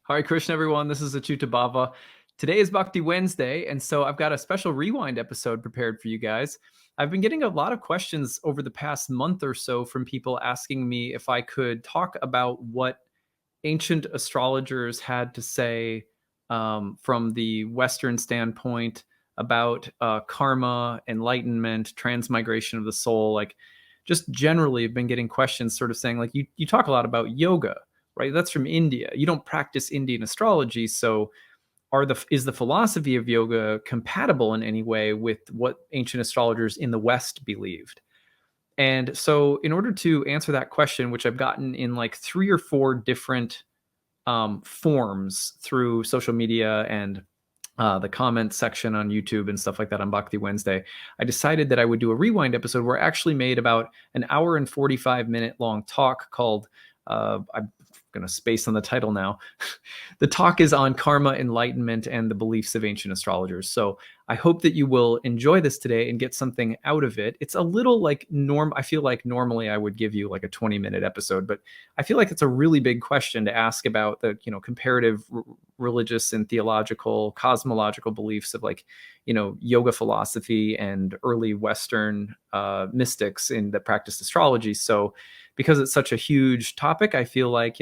Hare Krishna, everyone. This is acyuta-bhava. Today is Bhakti Wednesday, and so I've got a special rewind episode prepared for you guys. I've been getting a lot of questions over the past month or so from people asking me if I could talk about what ancient astrologers had to say from the Western standpoint about karma, enlightenment, transmigration of the soul. Like, just generally, I've been getting questions sort of saying, like, you talk a lot about yoga, right? That's from India. You don't practice Indian astrology, so is the philosophy of yoga compatible in any way with what ancient astrologers in the West believed? And so, in order to answer that question, which I've gotten in like 3 or 4 different forms through social media and the comment section on YouTube and stuff like that on Bhakti Wednesday, I decided that I would do a rewind episode where I actually made about an hour and 45-minute long talk called, I'm going to space on the title now. The talk is on karma, enlightenment, and the beliefs of ancient astrologers. So I hope that you will enjoy this today and get something out of it. It's a little like I feel like normally I would give you like a 20-minute episode, but I feel like it's a really big question to ask about the, comparative religious and theological, cosmological beliefs of like, yoga philosophy and early Western mystics that practiced astrology. So because it's such a huge topic, I feel like,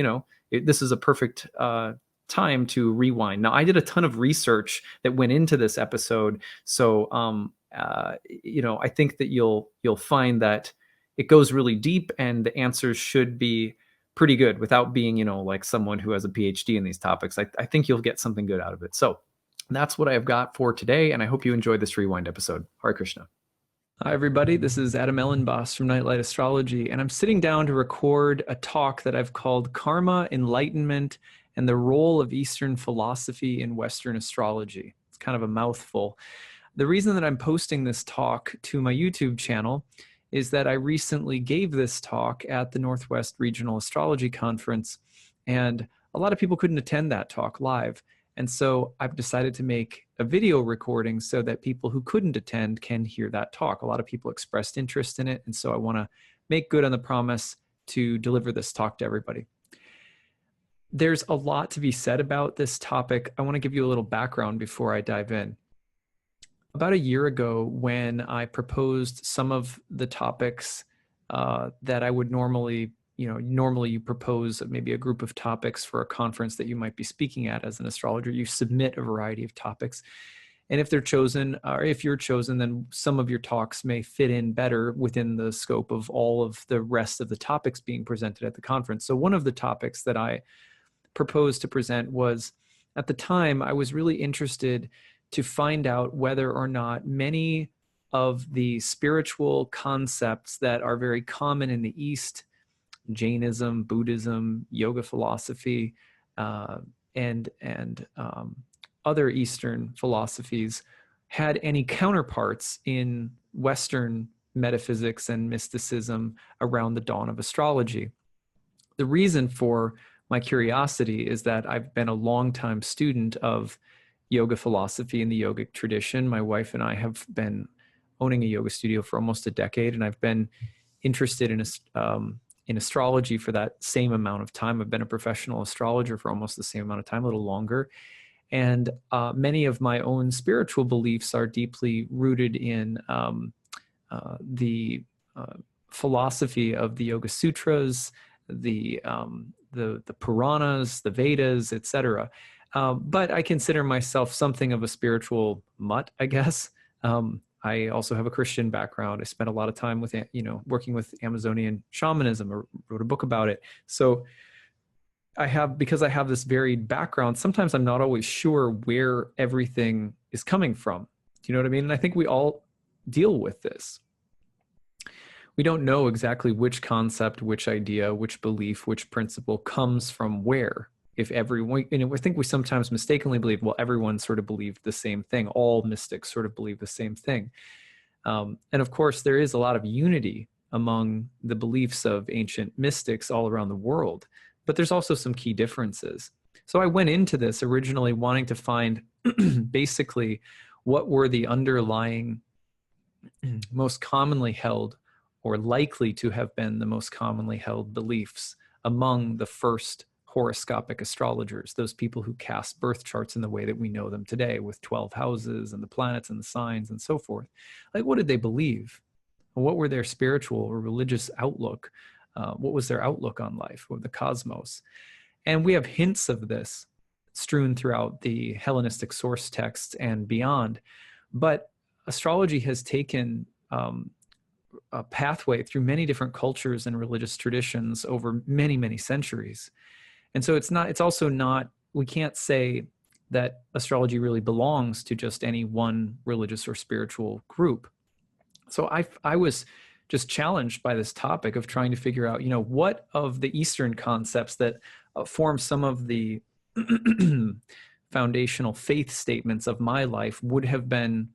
this is a perfect time to rewind. Now, I did a ton of research that went into this episode, so I think that you'll find that it goes really deep, and the answers should be pretty good without being, like someone who has a PhD in these topics. I think you'll get something good out of it. So that's what I have got for today, and I hope you enjoyed this rewind episode. Hare Krishna. Hi, everybody. This is Elenbaas from Nightlight Astrology, and I'm sitting down to record a talk that I've called Karma, Enlightenment, and the Role of Eastern Philosophy in Western Astrology. It's kind of a mouthful. The reason that I'm posting this talk to my YouTube channel is that I recently gave this talk at the Northwest Regional Astrology Conference, and a lot of people couldn't attend that talk live. And so I've decided to make a video recording so that people who couldn't attend can hear that talk. A lot of people expressed interest in it, and so I want to make good on the promise to deliver this talk to everybody. There's a lot to be said about this topic. I want to give you a little background before I dive in. About a year ago, when I proposed some of the topics that I would normally you propose maybe a group of topics for a conference that you might be speaking at as an astrologer. You submit a variety of topics. And if they're chosen, or if you're chosen, then some of your talks may fit in better within the scope of all of the rest of the topics being presented at the conference. So one of the topics that I proposed to present was, at the time, I was really interested to find out whether or not many of the spiritual concepts that are very common in the East, Jainism, Buddhism, yoga philosophy, and other Eastern philosophies, had any counterparts in Western metaphysics and mysticism around the dawn of astrology. The reason for my curiosity is that I've been a longtime student of yoga philosophy and the yogic tradition. My wife and I have been owning a yoga studio for almost a decade, and I've been interested in astrology for that same amount of time. I've been a professional astrologer for almost the same amount of time, a little longer. And many of my own spiritual beliefs are deeply rooted in the philosophy of the Yoga Sutras, the Puranas, the Vedas, etc. But I consider myself something of a spiritual mutt, I guess. I also have a Christian background. I spent a lot of time with, working with Amazonian shamanism. I wrote a book about it. So because I have this varied background, sometimes I'm not always sure where everything is coming from. Do you know what I mean? And I think we all deal with this. We don't know exactly which concept, which idea, which belief, which principle comes from where. If everyone, I think we sometimes mistakenly believe, well, everyone sort of believed the same thing. All mystics sort of believe the same thing. And of course, there is a lot of unity among the beliefs of ancient mystics all around the world, but there's also some key differences. So I went into this originally wanting to find basically what were the underlying, most commonly held, or likely to have been the most commonly held beliefs among the first horoscopic astrologers, those people who cast birth charts in the way that we know them today, with 12 houses and the planets and the signs and so forth. Like, what did they believe? What were their spiritual or religious outlook? What was their outlook on life or the cosmos? And we have hints of this strewn throughout the Hellenistic source texts and beyond. But astrology has taken a pathway through many different cultures and religious traditions over many, many centuries. And so it's also not, we can't say that astrology really belongs to just any one religious or spiritual group. So I was just challenged by this topic of trying to figure out, what of the Eastern concepts that form some of the foundational faith statements of my life would have been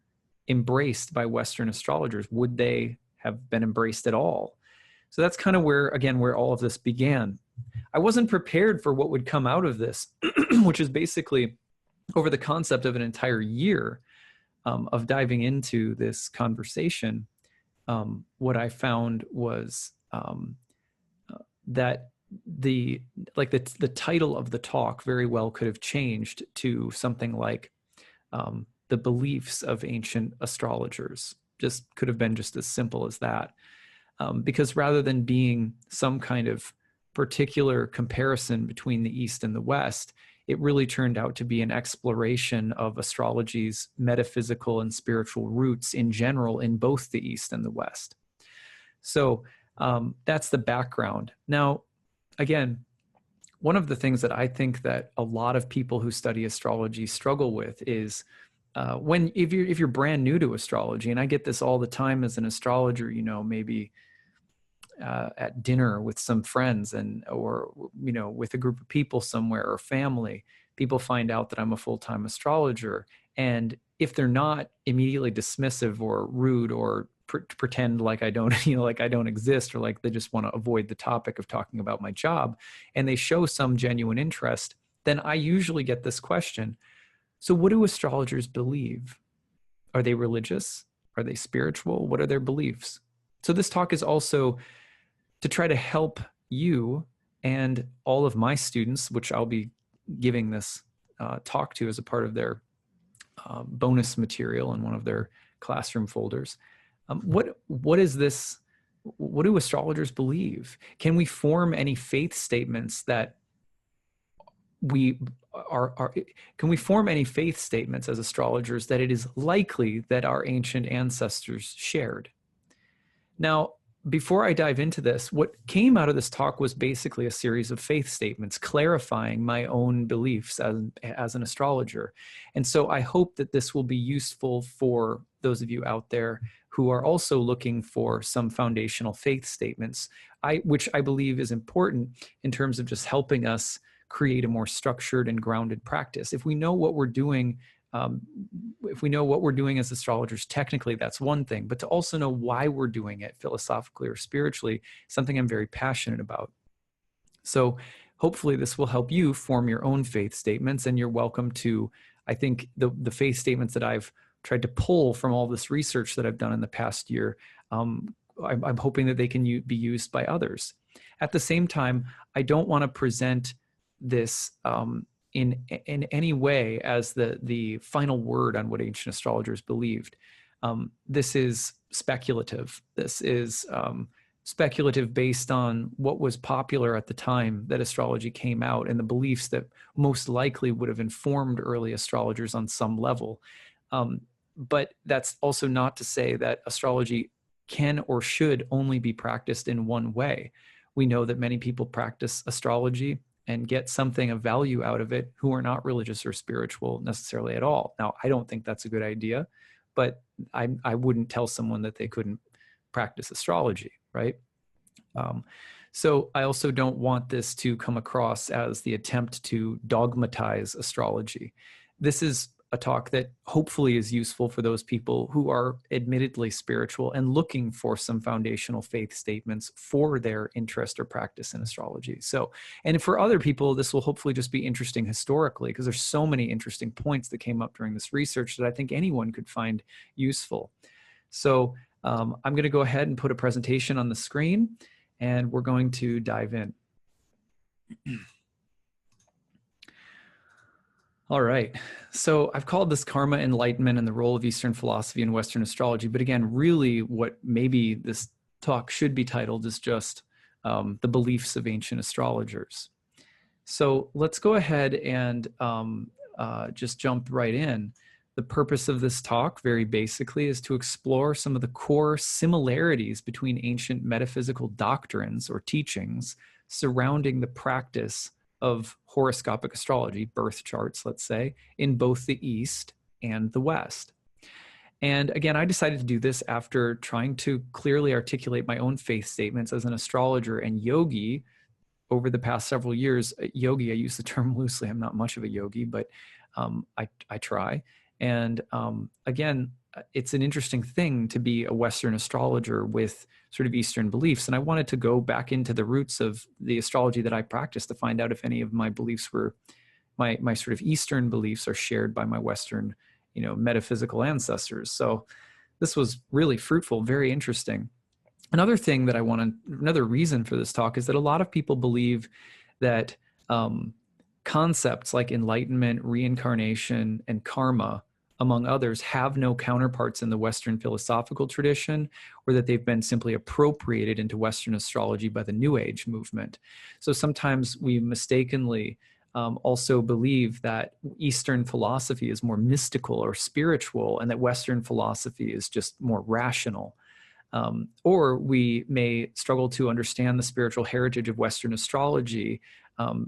embraced by Western astrologers. Would they have been embraced at all? So that's kind of where all of this began. I wasn't prepared for what would come out of this, which is basically over the concept of an entire year of diving into this conversation. What I found was that the title of the talk very well could have changed to something like the beliefs of ancient astrologers. Just could have been just as simple as that. Because rather than being some kind of particular comparison between the East and the West, it really turned out to be an exploration of astrology's metaphysical and spiritual roots in general in both the East and the West. So that's the background. Now, again, one of the things that I think that a lot of people who study astrology struggle with is if you're brand new to astrology, and I get this all the time as an astrologer, maybe at dinner with some friends or with a group of people somewhere or family, people find out that I'm a full-time astrologer. And if they're not immediately dismissive or rude or pretend like I don't, like I don't exist, or like they just want to avoid the topic of talking about my job, and they show some genuine interest, then I usually get this question: so what do astrologers believe? Are they religious? Are they spiritual? What are their beliefs? So this talk is also to try to help you and all of my students, which I'll be giving this talk to as a part of their bonus material in one of their classroom folders. What is this? What do astrologers believe? Can we form any faith statements that can we form any faith statements as astrologers that it is likely that our ancient ancestors shared? Now, before I dive into this, what came out of this talk was basically a series of faith statements clarifying my own beliefs as an astrologer. And so I hope that this will be useful for those of you out there who are also looking for some foundational faith statements, which I believe is important in terms of just helping us create a more structured and grounded practice. If we know what we're doing, as astrologers, technically, that's one thing, but to also know why we're doing it philosophically or spiritually, something I'm very passionate about. So hopefully this will help you form your own faith statements, and you're welcome to, I think the faith statements that I've tried to pull from all this research that I've done in the past year, I'm hoping that they can be used by others. At the same time, I don't want to present this in any way as the final word on what ancient astrologers believed. This is speculative. This is speculative based on what was popular at the time that astrology came out and the beliefs that most likely would have informed early astrologers on some level. But that's also not to say that astrology can or should only be practiced in one way. We know that many people practice astrology and get something of value out of it who are not religious or spiritual necessarily at all. Now, I don't think that's a good idea, but I wouldn't tell someone that they couldn't practice astrology, right? So I also don't want this to come across as the attempt to dogmatize astrology. This is a talk that hopefully is useful for those people who are admittedly spiritual and looking for some foundational faith statements for their interest or practice in astrology. So, and for other people, this will hopefully just be interesting historically, because there's so many interesting points that came up during this research that I think anyone could find useful. So I'm going to go ahead and put a presentation on the screen, and we're going to dive in. All right. So I've called this Karma, Enlightenment, and the Role of Eastern Philosophy in Western Astrology. But again, really what maybe this talk should be titled is just the beliefs of ancient astrologers. So let's go ahead and just jump right in. The purpose of this talk, very basically, is to explore some of the core similarities between ancient metaphysical doctrines or teachings surrounding the practice of horoscopic astrology, birth charts, let's say, in both the East and the West. And again, I decided to do this after trying to clearly articulate my own faith statements as an astrologer and yogi over the past several years. Yogi, I use the term loosely. I'm not much of a yogi, but I try. And again, it's an interesting thing to be a Western astrologer with sort of Eastern beliefs. And I wanted to go back into the roots of the astrology that I practice to find out if any of my beliefs were, my sort of Eastern beliefs are shared by my Western, metaphysical ancestors. So this was really fruitful, very interesting. Another thing that another reason for this talk is that a lot of people believe that concepts like enlightenment, reincarnation, and karma, among others, have no counterparts in the Western philosophical tradition, or that they've been simply appropriated into Western astrology by the New Age movement. So sometimes we mistakenly also believe that Eastern philosophy is more mystical or spiritual, and that Western philosophy is just more rational. Or we may struggle to understand the spiritual heritage of Western astrology.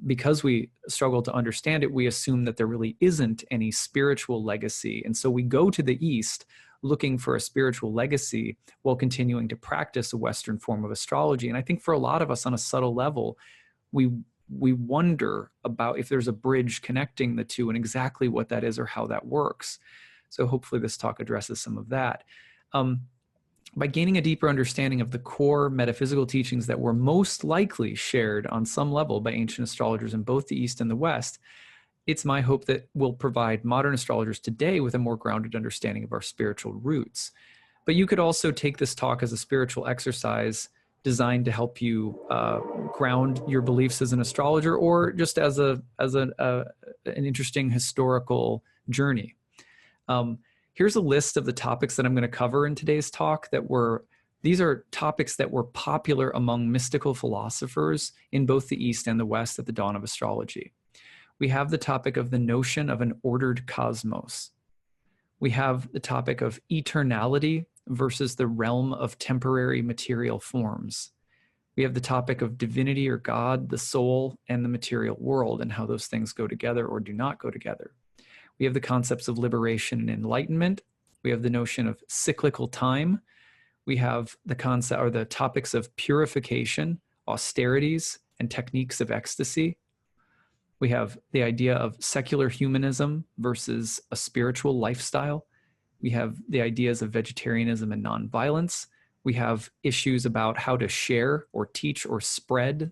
Because we struggle to understand it, we assume that there really isn't any spiritual legacy. And so we go to the East looking for a spiritual legacy while continuing to practice a Western form of astrology. And I think for a lot of us on a subtle level, we wonder about if there's a bridge connecting the two and exactly what that is or how that works. So hopefully this talk addresses some of that. By gaining a deeper understanding of the core metaphysical teachings that were most likely shared on some level by ancient astrologers in both the East and the West, it's my hope that we'll provide modern astrologers today with a more grounded understanding of our spiritual roots. But you could also take this talk as a spiritual exercise designed to help you ground your beliefs as an astrologer, or just as an interesting historical journey. Here's a list of the topics that I'm going to cover in today's talk these are topics that were popular among mystical philosophers in both the East and the West at the dawn of astrology. We have the topic of the notion of an ordered cosmos. We have the topic of eternality versus the realm of temporary material forms. We have the topic of divinity or God, the soul, and the material world, and how those things go together or do not go together. We have the concepts of liberation and enlightenment. We have the notion of cyclical time. We have the concept or the topics of purification, austerities, and techniques of ecstasy. We have the idea of secular humanism versus a spiritual lifestyle. We have the ideas of vegetarianism and nonviolence. We have issues about how to share or teach or spread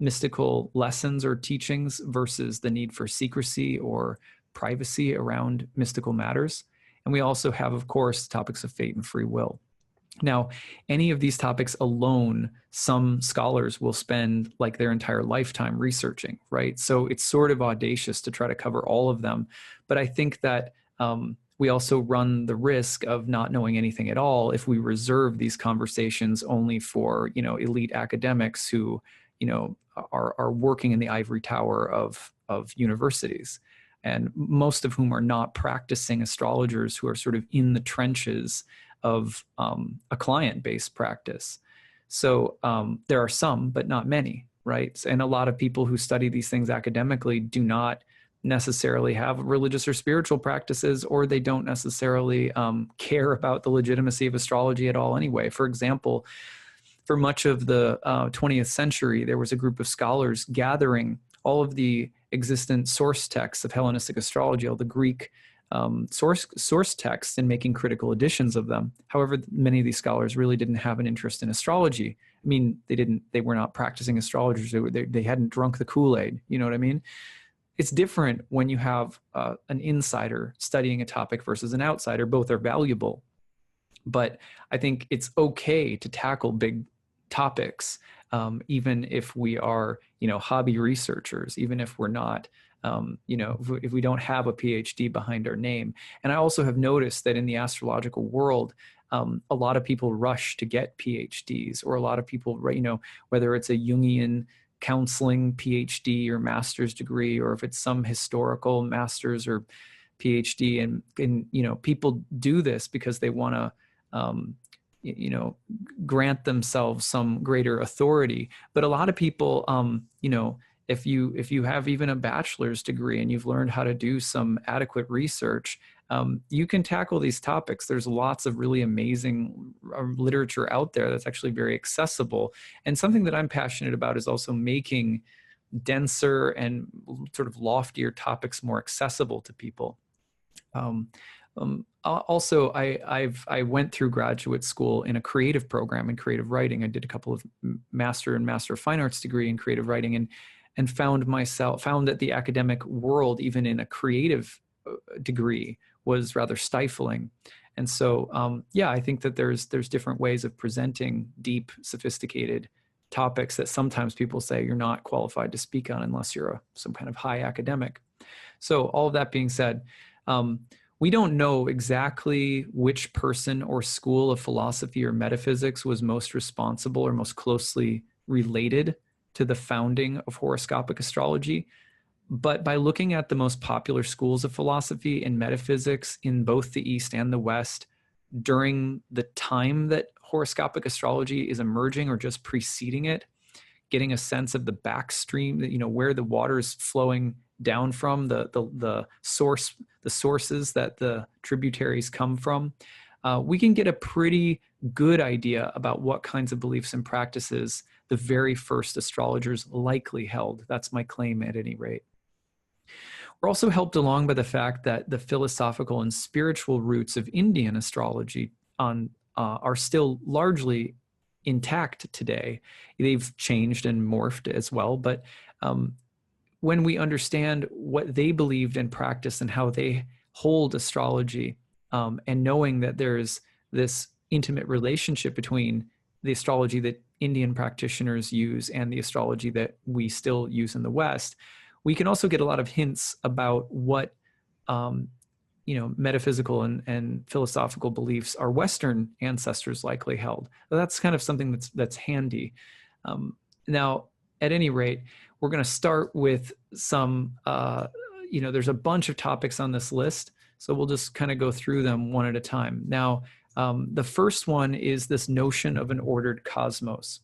mystical lessons or teachings versus the need for secrecy or privacy around mystical matters. And we also have, of course, topics of fate and free will. Now, any of these topics alone, some scholars will spend like their entire lifetime researching, right? So it's sort of audacious to try to cover all of them. But I think that we also run the risk of not knowing anything at all if we reserve these conversations only for, elite academics who, are working in the ivory tower of universities, and most of whom are not practicing astrologers who are sort of in the trenches of a client-based practice. So there are some, but not many, right? And a lot of people who study these things academically do not necessarily have religious or spiritual practices, or they don't necessarily care about the legitimacy of astrology at all anyway. For example, for much of the 20th century, there was a group of scholars gathering all of the existent source texts of Hellenistic astrology, all the Greek source texts, and making critical editions of them. However, many of these scholars really didn't have an interest in astrology. I mean, they were not practicing astrologers. They hadn't drunk the Kool-Aid. You know what I mean? It's different when you have an insider studying a topic versus an outsider. Both are valuable. But I think it's okay to tackle big topics, even if we are, hobby researchers, even if we're not if we don't have a PhD behind our name. And I also have noticed that in the astrological world, a lot of people rush to get PhDs, or a lot of people, whether it's a Jungian counseling PhD or master's degree, or if it's some historical master's or PhD, and people do this because they want to grant themselves some greater authority. But a lot of people, if you have even a bachelor's degree and you've learned how to do some adequate research, you can tackle these topics. There's lots of really amazing literature out there that's actually very accessible. And something that I'm passionate about is also making denser and sort of loftier topics more accessible to people. Also, I went through graduate school in a creative program in creative writing. I did a couple of master and master of fine arts degree in creative writing, and found that the academic world, even in a creative degree, was rather stifling. And so, I think that there's different ways of presenting deep, sophisticated topics that sometimes people say you're not qualified to speak on unless you're some kind of high academic. So all of that being said, we don't know exactly which person or school of philosophy or metaphysics was most responsible or most closely related to the founding of horoscopic astrology. But by looking at the most popular schools of philosophy and metaphysics in both the East and the West during the time that horoscopic astrology is emerging or just preceding it, getting a sense of the backstream, that where the water is flowing down from, the sources that the tributaries come from, we can get a pretty good idea about what kinds of beliefs and practices the very first astrologers likely held. That's my claim at any rate. We're also helped along by the fact that the philosophical and spiritual roots of Indian astrology are still largely intact today. They've changed and morphed as well, but when we understand what they believed and practiced and how they hold astrology, and knowing that there's this intimate relationship between the astrology that Indian practitioners use and the astrology that we still use in the West, we can also get a lot of hints about what metaphysical and philosophical beliefs our Western ancestors likely held. That's kind of something that's handy. Now, at any rate, we're going to start with some, there's a bunch of topics on this list, so we'll just kind of go through them one at a time. Now, the first one is this notion of an ordered cosmos.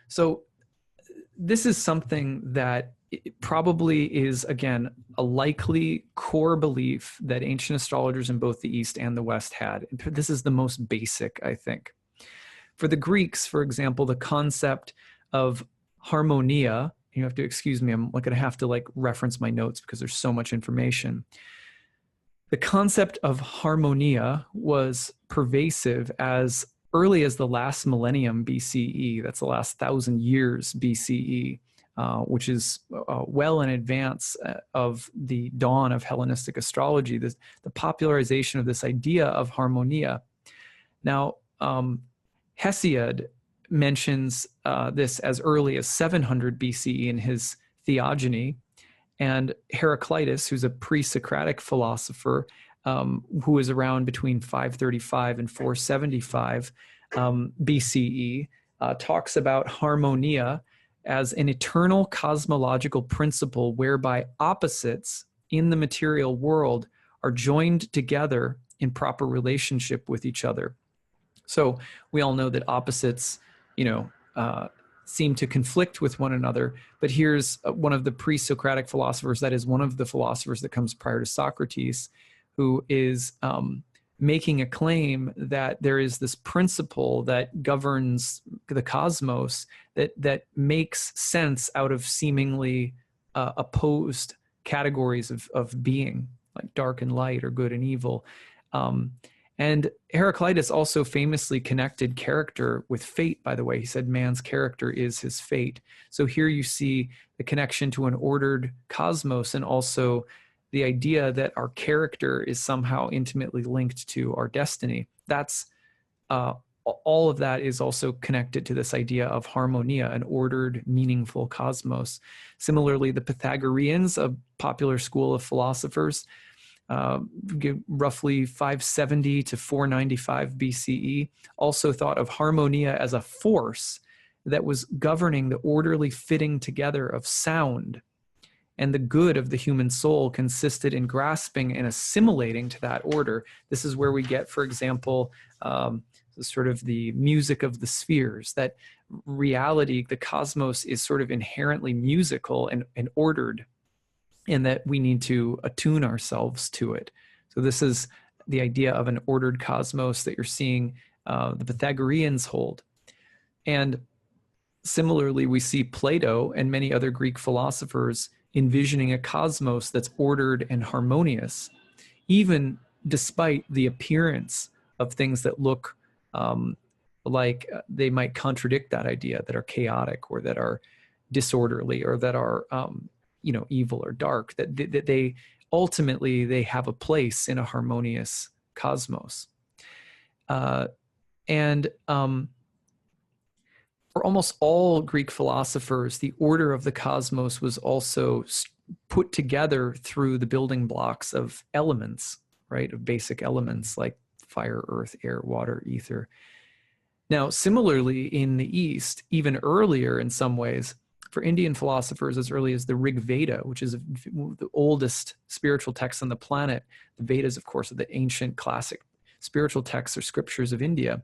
So this is something that probably is, again, a likely core belief that ancient astrologers in both the East and the West had. This is the most basic, I think. For the Greeks, for example, the concept of harmonia, you have to excuse me, I'm going to have to reference my notes because there's so much information. The concept of harmonia was pervasive as early as the last millennium BCE. That's the last 1,000 years BCE, which is well in advance of the dawn of Hellenistic astrology, the popularization of this idea of harmonia. Now, Hesiod mentions this as early as 700 BCE in his Theogony, and Heraclitus, who's a pre-Socratic philosopher, who is around between 535 and 475 BCE, talks about harmonia as an eternal cosmological principle whereby opposites in the material world are joined together in proper relationship with each other. So we all know that opposites, seem to conflict with one another. But here's one of the pre-Socratic philosophers, that is one of the philosophers that comes prior to Socrates, who is making a claim that there is this principle that governs the cosmos that makes sense out of seemingly opposed categories of being, like dark and light or good and evil. And Heraclitus also famously connected character with fate, by the way. He said man's character is his fate. So here you see the connection to an ordered cosmos, and also the idea that our character is somehow intimately linked to our destiny. That's all of that is also connected to this idea of harmonia, an ordered, meaningful cosmos. Similarly, the Pythagoreans, a popular school of philosophers, roughly 570 to 495 BCE, also thought of harmonia as a force that was governing the orderly fitting together of sound. And the good of the human soul consisted in grasping and assimilating to that order. This is where we get, for example, sort of the music of the spheres, that reality, the cosmos, is sort of inherently musical and ordered, and that we need to attune ourselves to it. So this is the idea of an ordered cosmos that you're seeing the Pythagoreans hold. And similarly, we see Plato and many other Greek philosophers envisioning a cosmos that's ordered and harmonious, even despite the appearance of things that look like they might contradict that idea, that are chaotic or that are disorderly or that are evil or dark, that they ultimately they have a place in a harmonious cosmos. And for almost all Greek philosophers, the order of the cosmos was also put together through the building blocks of elements, right? Of basic elements like fire, earth, air, water, ether. Now, similarly, in the East, even earlier in some ways, for Indian philosophers as early as the Rig Veda, which is the oldest spiritual text on the planet. The Vedas, of course, are the ancient classic spiritual texts or scriptures of India.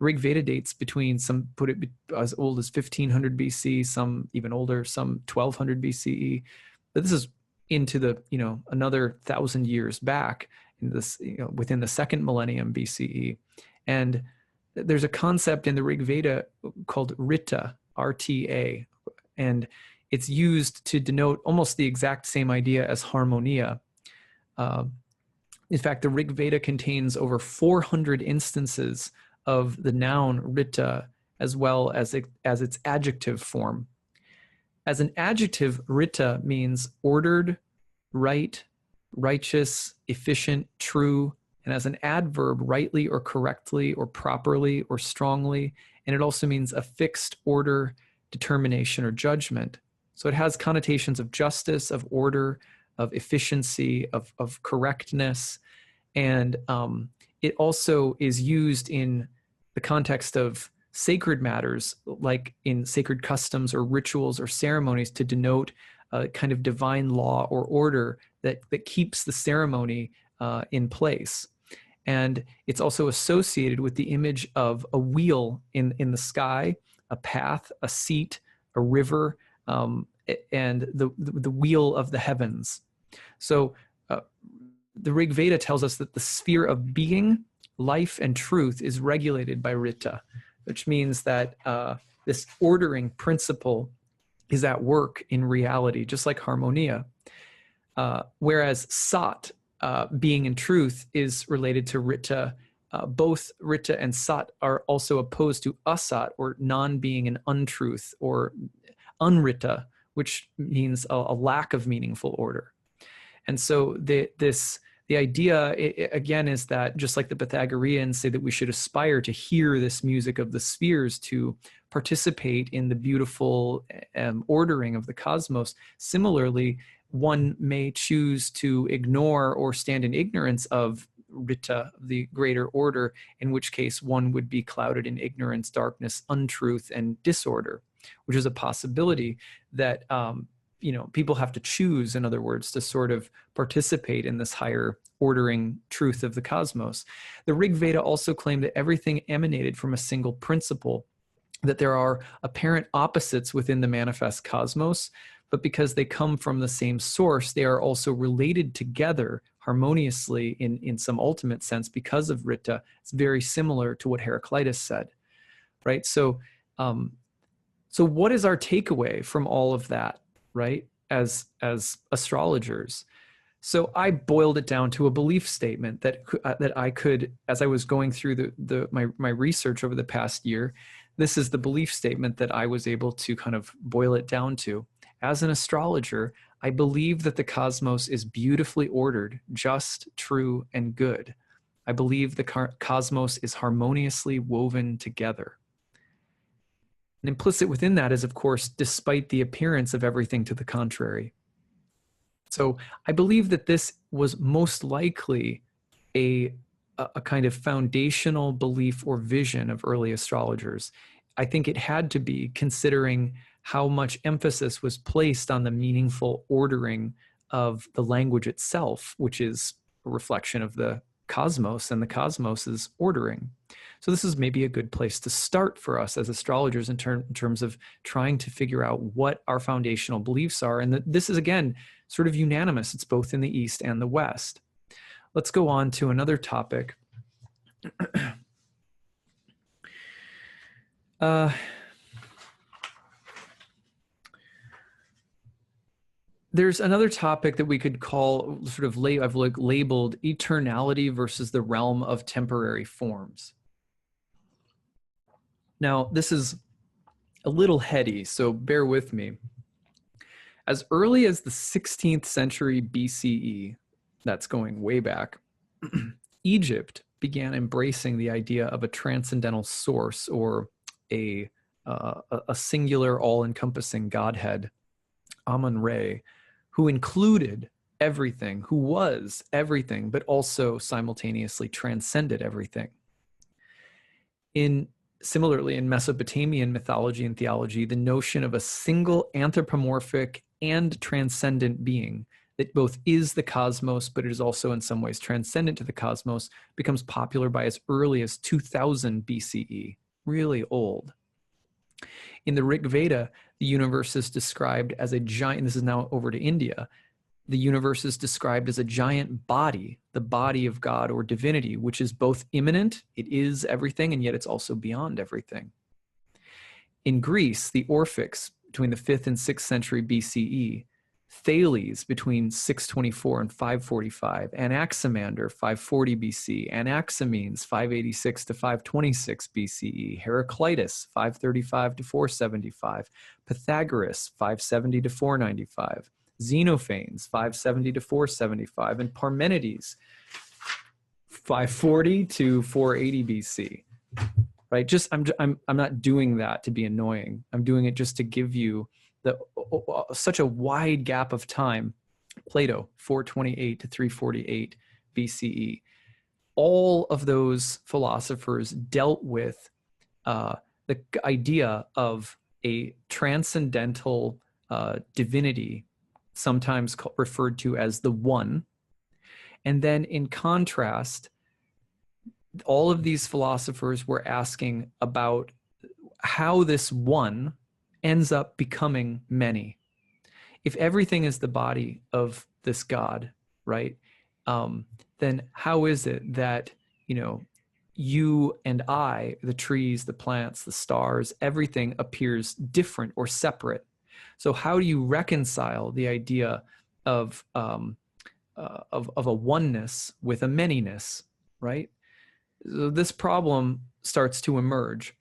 Rig Veda dates between, some put it as old as 1500 BC, some even older, some 1200 BCE. But this is into the, another 1,000 years back in this, within the second millennium BCE. And there's a concept in the Rig Veda called Rita, R-T-A, and it's used to denote almost the exact same idea as harmonia. In fact, the Rig Veda contains over 400 instances of the noun Rita, as well as its adjective form. As an adjective, Rita means ordered, right, righteous, efficient, true, and as an adverb, rightly or correctly or properly or strongly, and it also means a fixed order, determination, or judgment. So it has connotations of justice, of order, of efficiency, of correctness, and it also is used in the context of sacred matters, like in sacred customs or rituals or ceremonies, to denote a kind of divine law or order that keeps the ceremony in place. And it's also associated with the image of a wheel in the sky, a path, a seat, a river, and the wheel of the heavens. So the Rig Veda tells us that the sphere of being, life, and truth is regulated by Rita, which means that this ordering principle is at work in reality, just like harmonia. Whereas Sat, being in truth, is related to Rita. Both Rita and Sat are also opposed to Asat, or non-being and untruth, or unrita, which means a lack of meaningful order. And so the idea, again, is that just like the Pythagoreans say that we should aspire to hear this music of the spheres, to participate in the beautiful ordering of the cosmos, similarly, one may choose to ignore or stand in ignorance of Rita, the greater order, in which case one would be clouded in ignorance, darkness, untruth, and disorder, which is a possibility that people have to choose, in other words, to sort of participate in this higher ordering truth of the cosmos. The Rig Veda also claimed that everything emanated from a single principle, that there are apparent opposites within the manifest cosmos, but because they come from the same source, they are also related together harmoniously in some ultimate sense because of Rita. It's very similar to what Heraclitus said, right? So what is our takeaway from all of that, right, as astrologers? So I boiled it down to a belief statement that I could, as I was going through my research over the past year, this is the belief statement that I was able to kind of boil it down to. As an astrologer, I believe that the cosmos is beautifully ordered, just, true, and good. I believe the cosmos is harmoniously woven together. And implicit within that is, of course, despite the appearance of everything to the contrary. So I believe that this was most likely a kind of foundational belief or vision of early astrologers. I think it had to be, considering how much emphasis was placed on the meaningful ordering of the language itself, which is a reflection of the cosmos and the cosmos's ordering. So this is maybe a good place to start for us as astrologers in terms of trying to figure out what our foundational beliefs are. And this is, again, sort of unanimous. It's both in the East and the West. Let's go on to another topic. There's another topic that we could call sort of I've labeled eternality versus the realm of temporary forms. Now, this is a little heady, so bear with me. As early as the 16th century BCE, that's going way back, Egypt began embracing the idea of a transcendental source, or a singular, all-encompassing Godhead, Amun-Re, who included everything, who was everything, but also simultaneously transcended everything. Similarly, in Mesopotamian mythology and theology, the notion of a single anthropomorphic and transcendent being that both is the cosmos, but it is also in some ways transcendent to the cosmos, becomes popular by as early as 2000 BCE, really old. In the Rig Veda, the universe is described as a giant, this is now over to India, the universe is described as a giant body, the body of God or divinity, which is both immanent, it is everything, and yet it's also beyond everything. In Greece, the Orphics, between the 5th and 6th century BCE, Thales between 624 and 545, Anaximander 540 BC, Anaximenes 586 to 526 BCE, Heraclitus 535 to 475, Pythagoras 570 to 495, Xenophanes 570 to 475, and Parmenides 540 to 480 BC. Right? Just I'm not doing that to be annoying. I'm doing it just to give you such a wide gap of time. Plato 428 to 348 BCE. All of those philosophers dealt with the idea of a transcendental divinity, sometimes referred to as the One. And then in contrast, all of these philosophers were asking about how this One ends up becoming many. If everything is the body of this God, right, then how is it that, you and I, the trees, the plants, the stars, everything appears different or separate? So how do you reconcile the idea of a oneness with a manyness, right? So this problem starts to emerge.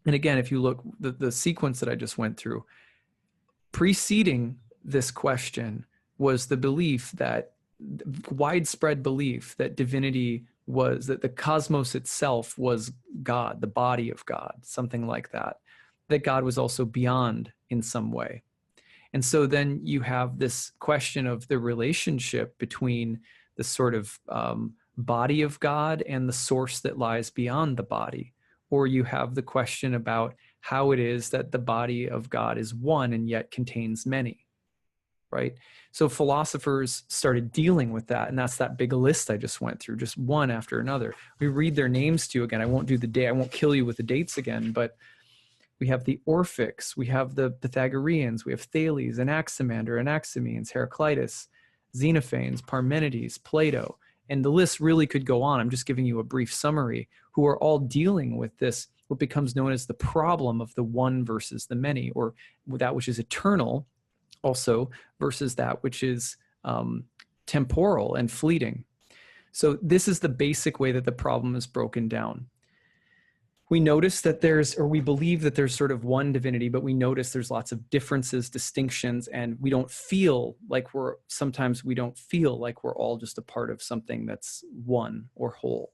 And again, if you look, the sequence that I just went through, preceding this question was the belief that, widespread belief that divinity was, that the cosmos itself was God, the body of God, something like that, that God was also beyond in some way. And so then you have this question of the relationship between the sort of body of God and the source that lies beyond the body. Or you have the question about how it is that the body of God is one and yet contains many, right? So philosophers started dealing with that, and that's that big list I just went through, just one after another. We read their names to you again. I won't kill you with the dates again, but we have the Orphics, we have the Pythagoreans, we have Thales, Anaximander, Anaximenes, Heraclitus, Xenophanes, Parmenides, Plato, and the list really could go on. I'm just giving you a brief summary, who are all dealing with this, what becomes known as the problem of the one versus the many, or that which is eternal also versus that which is temporal and fleeting. So this is the basic way that the problem is broken down. We notice that we believe that there's sort of one divinity, but we notice there's lots of differences, distinctions, and we don't feel like we're all just a part of something that's one or whole.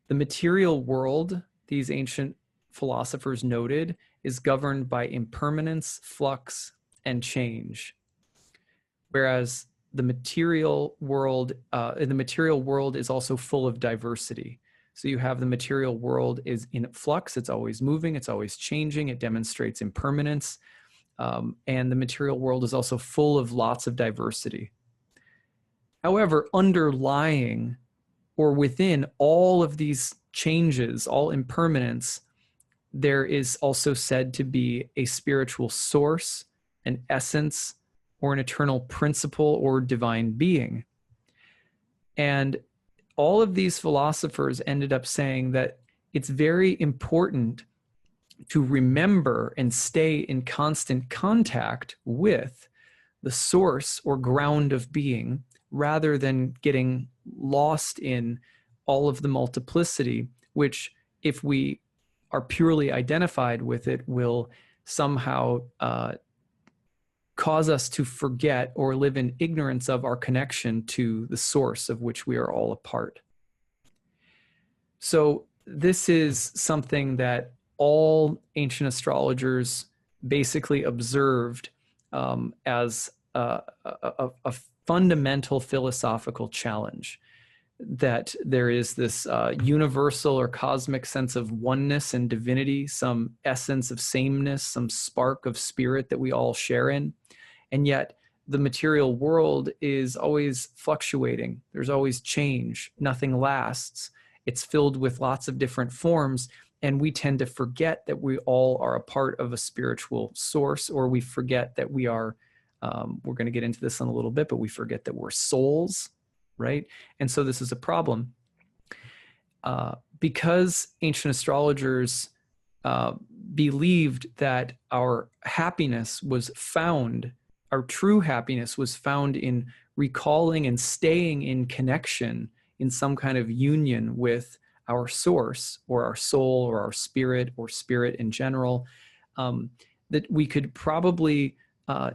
The material world, these ancient philosophers noted, is governed by impermanence, flux, and change. Whereas the material world is also full of diversity. So you have the material world is in flux, it's always moving, it's always changing, it demonstrates impermanence. And the material world is also full of lots of diversity. However, underlying or within all of these changes, all impermanence, there is also said to be a spiritual source, an essence, or an eternal principle or divine being. And all of these philosophers ended up saying that it's very important to remember and stay in constant contact with the source or ground of being, rather than getting lost in all of the multiplicity, which, if we are purely identified with it, will somehow cause us to forget or live in ignorance of our connection to the source of which we are all a part. So this is something that all ancient astrologers basically observed as a fundamental philosophical challenge, that there is this universal or cosmic sense of oneness and divinity, some essence of sameness, some spark of spirit that we all share in. And yet the material world is always fluctuating. There's always change. Nothing lasts. It's filled with lots of different forms. And we tend to forget that we all are a part of a spiritual source, or we forget that we are, we're going to get into this in a little bit, but we forget that we're souls, right? And so this is a problem. Because ancient astrologers believed that our happiness was found, our true happiness was found in recalling and staying in connection, in some kind of union with our source, or our soul, or our spirit, or spirit in general, that we could probably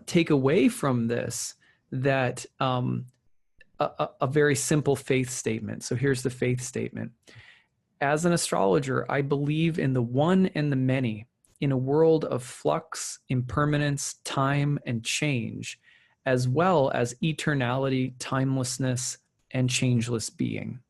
take away from this that a very simple faith statement. So here's the faith statement. As an astrologer, I believe in the one and the many, in a world of flux, impermanence, time, and change, as well as eternality, timelessness, and changeless being.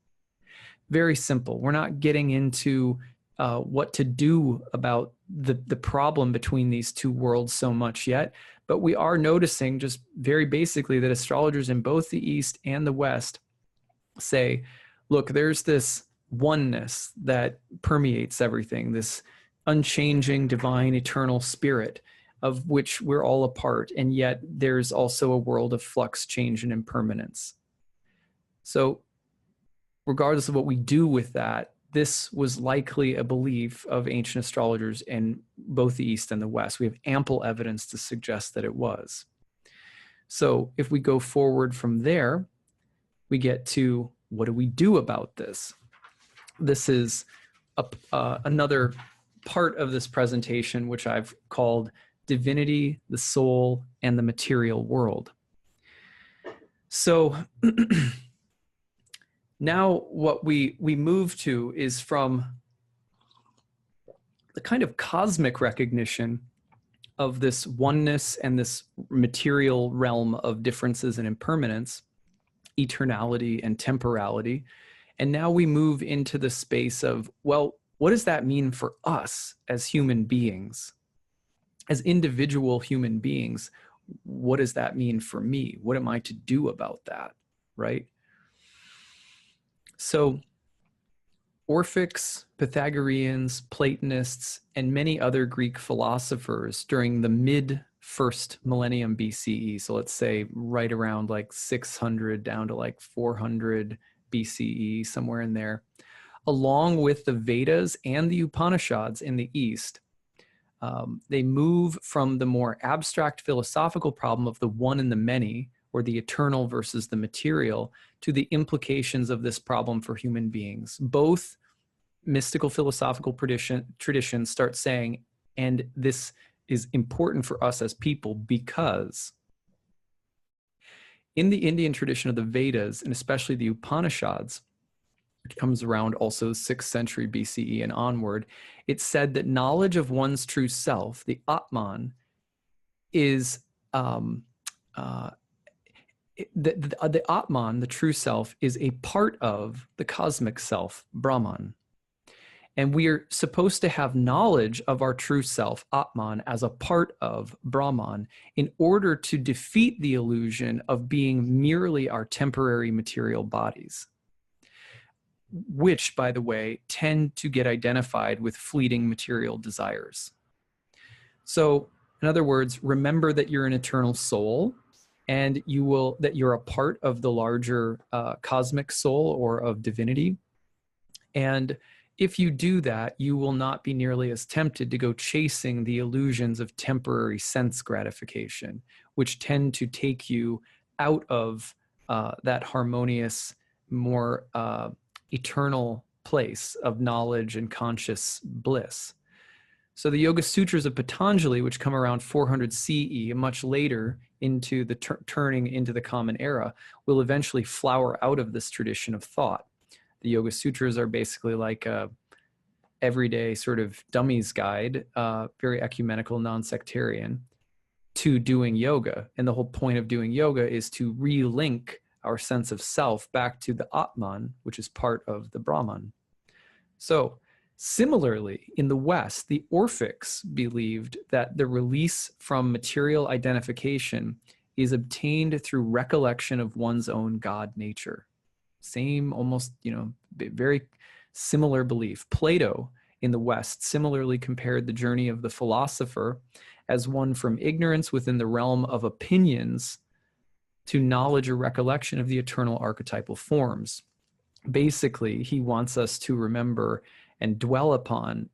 Very simple. We're not getting into what to do about the problem between these two worlds so much yet, but we are noticing just very basically that astrologers in both the East and the West say, look, there's this oneness that permeates everything, this unchanging, divine, eternal spirit of which we're all a part, and yet there's also a world of flux, change, and impermanence. So regardless of what we do with that, this was likely a belief of ancient astrologers in both the East and the West. We have ample evidence to suggest that it was. So if we go forward from there, we get to, what do we do about this? This is another part of this presentation, which I've called Divinity, the Soul, and the Material World. So now what we move to is from the kind of cosmic recognition of this oneness and this material realm of differences and impermanence, eternality and temporality. And now we move into the space of, well, what does that mean for us as human beings? As individual human beings, what does that mean for me? What am I to do about that, right? So Orphics, Pythagoreans, Platonists, and many other Greek philosophers during the mid-first millennium BCE, so let's say right around like 600 down to like 400 BCE, somewhere in there, along with the Vedas and the Upanishads in the East, they move from the more abstract philosophical problem of the one and the many, or the eternal versus the material, to the implications of this problem for human beings. Both mystical philosophical traditions start saying, and this is important for us as people, because in the Indian tradition of the Vedas, and especially the Upanishads, which comes around also 6th century BCE and onward, it said that knowledge of one's true self, the Atman, is the Atman, the true self, is a part of the cosmic self, Brahman. And we are supposed to have knowledge of our true self, Atman, as a part of Brahman in order to defeat the illusion of being merely our temporary material bodies, which, by the way, tend to get identified with fleeting material desires. So, in other words, remember that you're an eternal soul, and that you're a part of the larger cosmic soul or of divinity. And if you do that, you will not be nearly as tempted to go chasing the illusions of temporary sense gratification, which tend to take you out of that harmonious, more eternal place of knowledge and conscious bliss. So the Yoga Sutras of Patanjali, which come around 400 CE, much later into the turning into the Common Era, will eventually flower out of this tradition of thought. The Yoga Sutras are basically like a everyday sort of dummies guide, very ecumenical, non-sectarian, to doing yoga. And the whole point of doing yoga is to relink our sense of self back to the Atman, which is part of the Brahman. So similarly, in the West, the Orphics believed that the release from material identification is obtained through recollection of one's own God nature. Same, almost, very similar belief. Plato in the West similarly compared the journey of the philosopher as one from ignorance within the realm of opinions to knowledge or recollection of the eternal archetypal forms. Basically, he wants us to remember and dwell upon,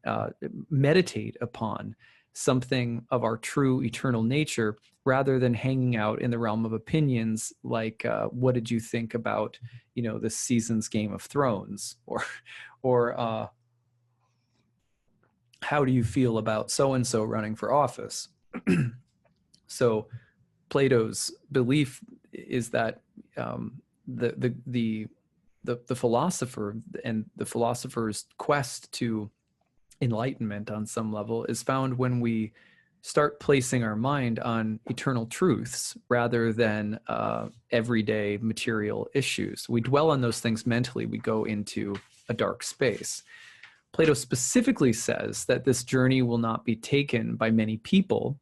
meditate upon something of our true eternal nature, rather than hanging out in the realm of opinions like, what did you think about, this season's Game of Thrones, or how do you feel about so-and-so running for office? So Plato's belief is that the philosopher and the philosopher's quest to enlightenment on some level is found when we start placing our mind on eternal truths rather than everyday material issues. We dwell on those things mentally, we go into a dark space. Plato specifically says that this journey will not be taken by many people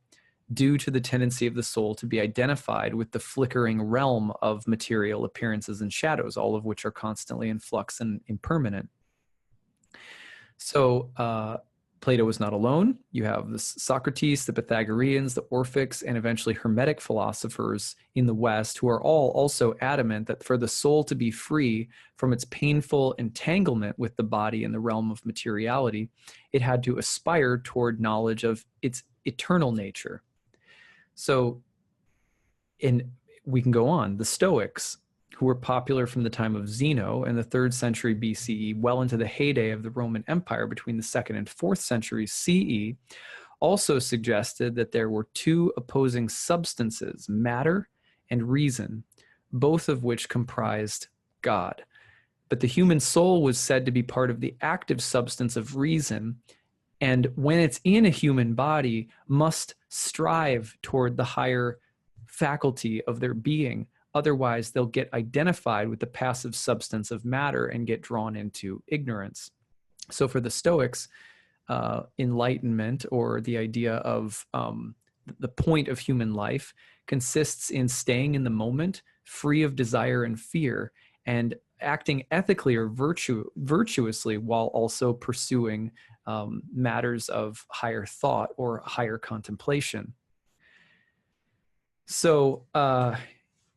due to the tendency of the soul to be identified with the flickering realm of material appearances and shadows, all of which are constantly in flux and impermanent. So Plato was not alone. You have the Socrates, the Pythagoreans, the Orphics, and eventually Hermetic philosophers in the West, who are all also adamant that for the soul to be free from its painful entanglement with the body in the realm of materiality, it had to aspire toward knowledge of its eternal nature. So, we can go on. The Stoics, who were popular from the time of Zeno in the 3rd century BCE, well into the heyday of the Roman Empire between the 2nd and 4th centuries CE, also suggested that there were two opposing substances, matter and reason, both of which comprised God. But the human soul was said to be part of the active substance of reason, and when it's in a human body, must strive toward the higher faculty of their being. Otherwise, they'll get identified with the passive substance of matter and get drawn into ignorance. So for the Stoics, enlightenment, or the idea of the point of human life, consists in staying in the moment, free of desire and fear, and acting ethically or virtuously while also pursuing matters of higher thought or higher contemplation. So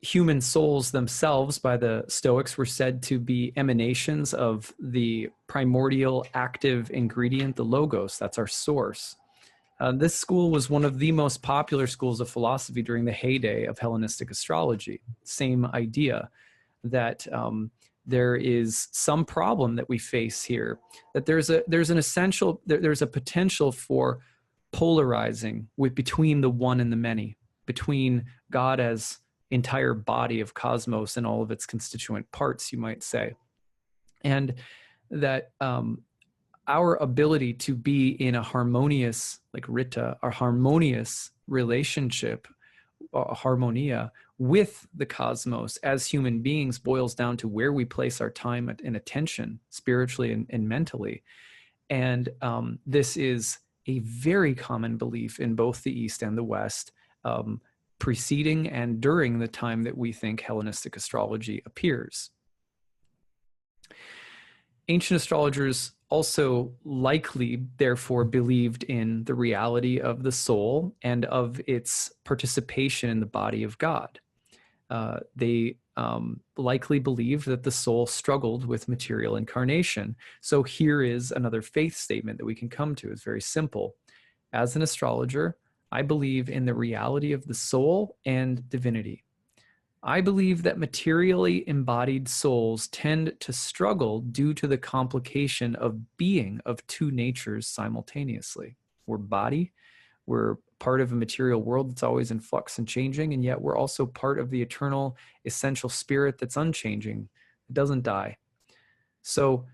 human souls themselves, by the Stoics, were said to be emanations of the primordial active ingredient, the logos. That's our source. This school was one of the most popular schools of philosophy during the heyday of Hellenistic astrology. Same idea that there is some problem that we face here, that there's a potential for polarizing between the one and the many, between God as entire body of cosmos and all of its constituent parts, you might say. And that our ability to be in a harmonious, like Rita, a harmonious relationship, harmonia with the cosmos as human beings boils down to where we place our time and attention spiritually and mentally. And this is a very common belief in both the East and the West, preceding and during the time that we think Hellenistic astrology appears. Ancient astrologers also likely, therefore, believed in the reality of the soul and of its participation in the body of God. They likely believed that the soul struggled with material incarnation. So here is another faith statement that we can come to. It's very simple. As an astrologer, I believe in the reality of the soul and divinity. I believe that materially embodied souls tend to struggle due to the complication of being of two natures simultaneously. We're body, we're part of a material world that's always in flux and changing, and yet we're also part of the eternal essential spirit that's unchanging. It doesn't die. So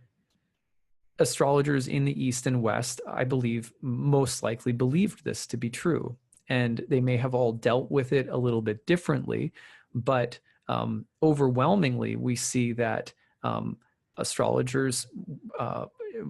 astrologers in the East and West, I believe, most likely believed this to be true. And they may have all dealt with it a little bit differently, but overwhelmingly, we see that astrologers,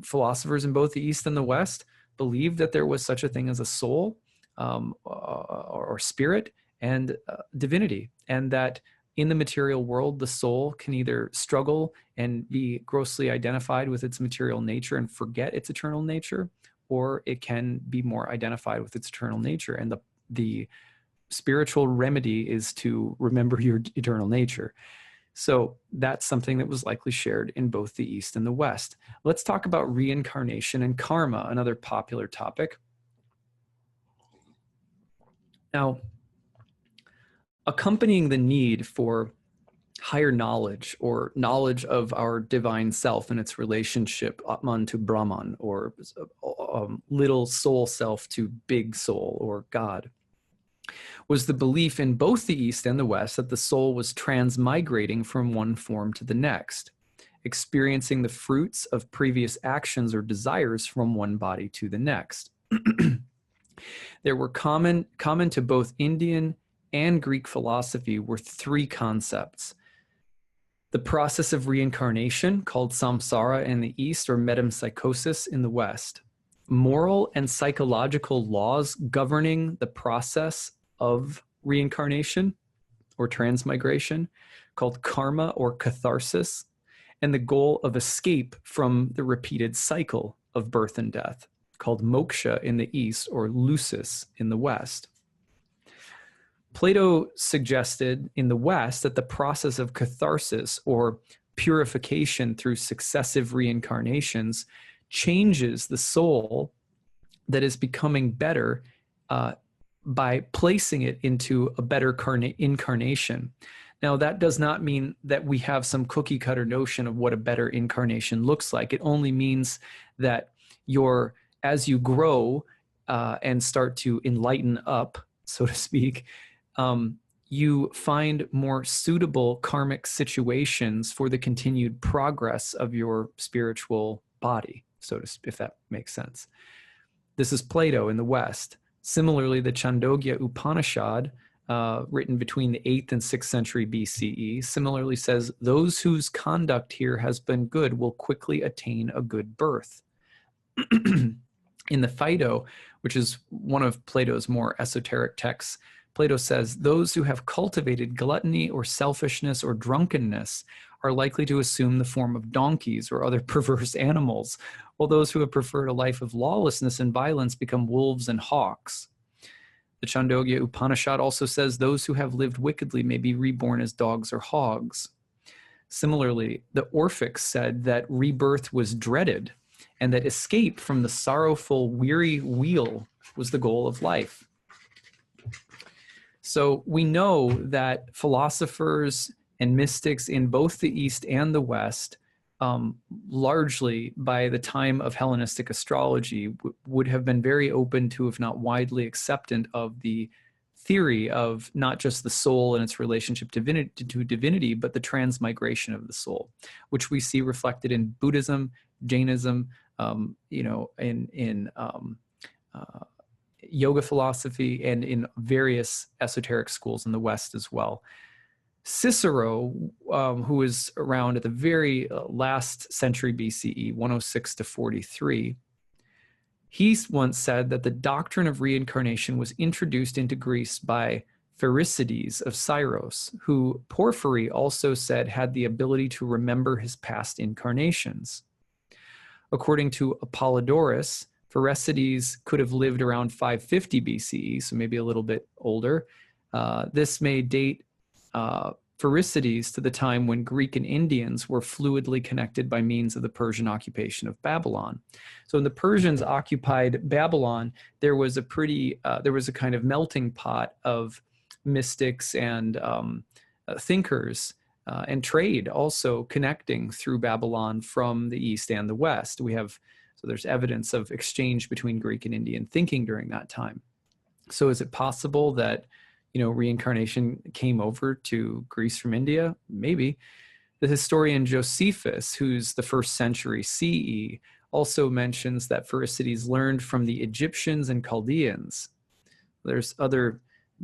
philosophers in both the East and the West, believed that there was such a thing as a soul or spirit and divinity, and that in the material world, the soul can either struggle and be grossly identified with its material nature and forget its eternal nature, or it can be more identified with its eternal nature. And the spiritual remedy is to remember your eternal nature. So that's something that was likely shared in both the East and the West. Let's talk about reincarnation and karma, another popular topic. Now, accompanying the need for higher knowledge or knowledge of our divine self and its relationship, Atman to Brahman, or little soul self to big soul or God, was the belief in both the East and the West that the soul was transmigrating from one form to the next, experiencing the fruits of previous actions or desires from one body to the next. There were common to both Indian and Greek philosophy were three concepts. The process of reincarnation, called samsara in the East or metempsychosis in the West. Moral and psychological laws governing the process of reincarnation or transmigration, called karma or catharsis, and the goal of escape from the repeated cycle of birth and death, called moksha in the East or lucis in the West. Plato suggested in the West that the process of catharsis or purification through successive reincarnations changes the soul that is becoming better by placing it into a better incarnation. Now, that does not mean that we have some cookie cutter notion of what a better incarnation looks like. It only means that as you grow and start to enlighten up, so to speak, you find more suitable karmic situations for the continued progress of your spiritual body, if that makes sense. This is Plato in the West. Similarly, the Chandogya Upanishad, written between the 8th and 6th century BCE, similarly says, those whose conduct here has been good will quickly attain a good birth. In the Phaedo, which is one of Plato's more esoteric texts, Plato says, those who have cultivated gluttony or selfishness or drunkenness are likely to assume the form of donkeys or other perverse animals, while those who have preferred a life of lawlessness and violence become wolves and hawks. The Chandogya Upanishad also says those who have lived wickedly may be reborn as dogs or hogs. Similarly, the Orphics said that rebirth was dreaded and that escape from the sorrowful, weary wheel was the goal of life. So we know that philosophers and mystics in both the East and the West, largely by the time of Hellenistic astrology, would have been very open to, if not widely acceptant of, the theory of not just the soul and its relationship to divinity, but the transmigration of the soul, which we see reflected in Buddhism, Jainism, in yoga philosophy, and in various esoteric schools in the West as well. Cicero, who was around at the very last century BCE, 106 to 43, he once said that the doctrine of reincarnation was introduced into Greece by Pherecydes of Syros, who Porphyry also said had the ability to remember his past incarnations. According to Apollodorus, Pherecydes could have lived around 550 BCE, so maybe a little bit older. This may date Pherecydes to the time when Greek and Indians were fluidly connected by means of the Persian occupation of Babylon. So when the Persians occupied Babylon, there was a kind of melting pot of mystics and thinkers and trade also connecting through Babylon from the East and the West. So there's evidence of exchange between Greek and Indian thinking during that time. So is it possible that reincarnation came over to Greece from India? Maybe. The historian Josephus, who's the 1st century CE, also mentions that Pherecydes learned from the Egyptians and Chaldeans. There's other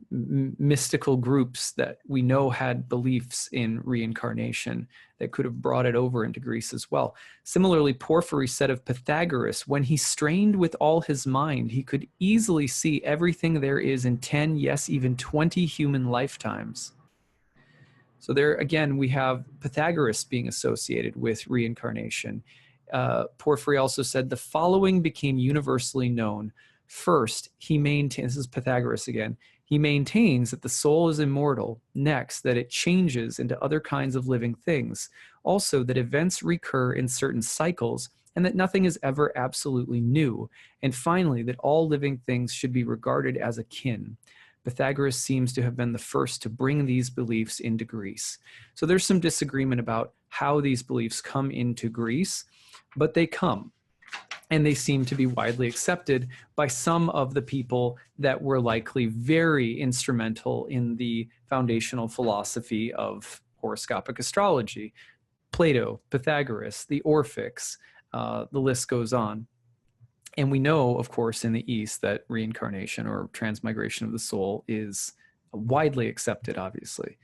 mystical groups that we know had beliefs in reincarnation that could have brought it over into Greece as well. Similarly, Porphyry said of Pythagoras, when he strained with all his mind, he could easily see everything there is in 10, yes, even 20 human lifetimes. So there, again, we have Pythagoras being associated with reincarnation. Porphyry also said the following became universally known. First, he maintains, this is Pythagoras again, he maintains that the soul is immortal. Next, that it changes into other kinds of living things. Also, that events recur in certain cycles and that nothing is ever absolutely new. And finally, that all living things should be regarded as akin. Pythagoras seems to have been the first to bring these beliefs into Greece. So there's some disagreement about how these beliefs come into Greece, but they come. And they seem to be widely accepted by some of the people that were likely very instrumental in the foundational philosophy of horoscopic astrology. Plato, Pythagoras, the Orphics, the list goes on. And we know, of course, in the East that reincarnation or transmigration of the soul is widely accepted, obviously.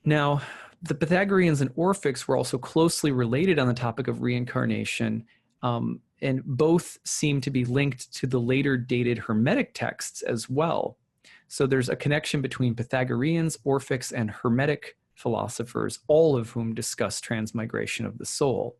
Now, the Pythagoreans and Orphics were also closely related on the topic of reincarnation, and both seem to be linked to the later dated Hermetic texts as well. So there's a connection between Pythagoreans, Orphics, and Hermetic philosophers, all of whom discuss transmigration of the soul.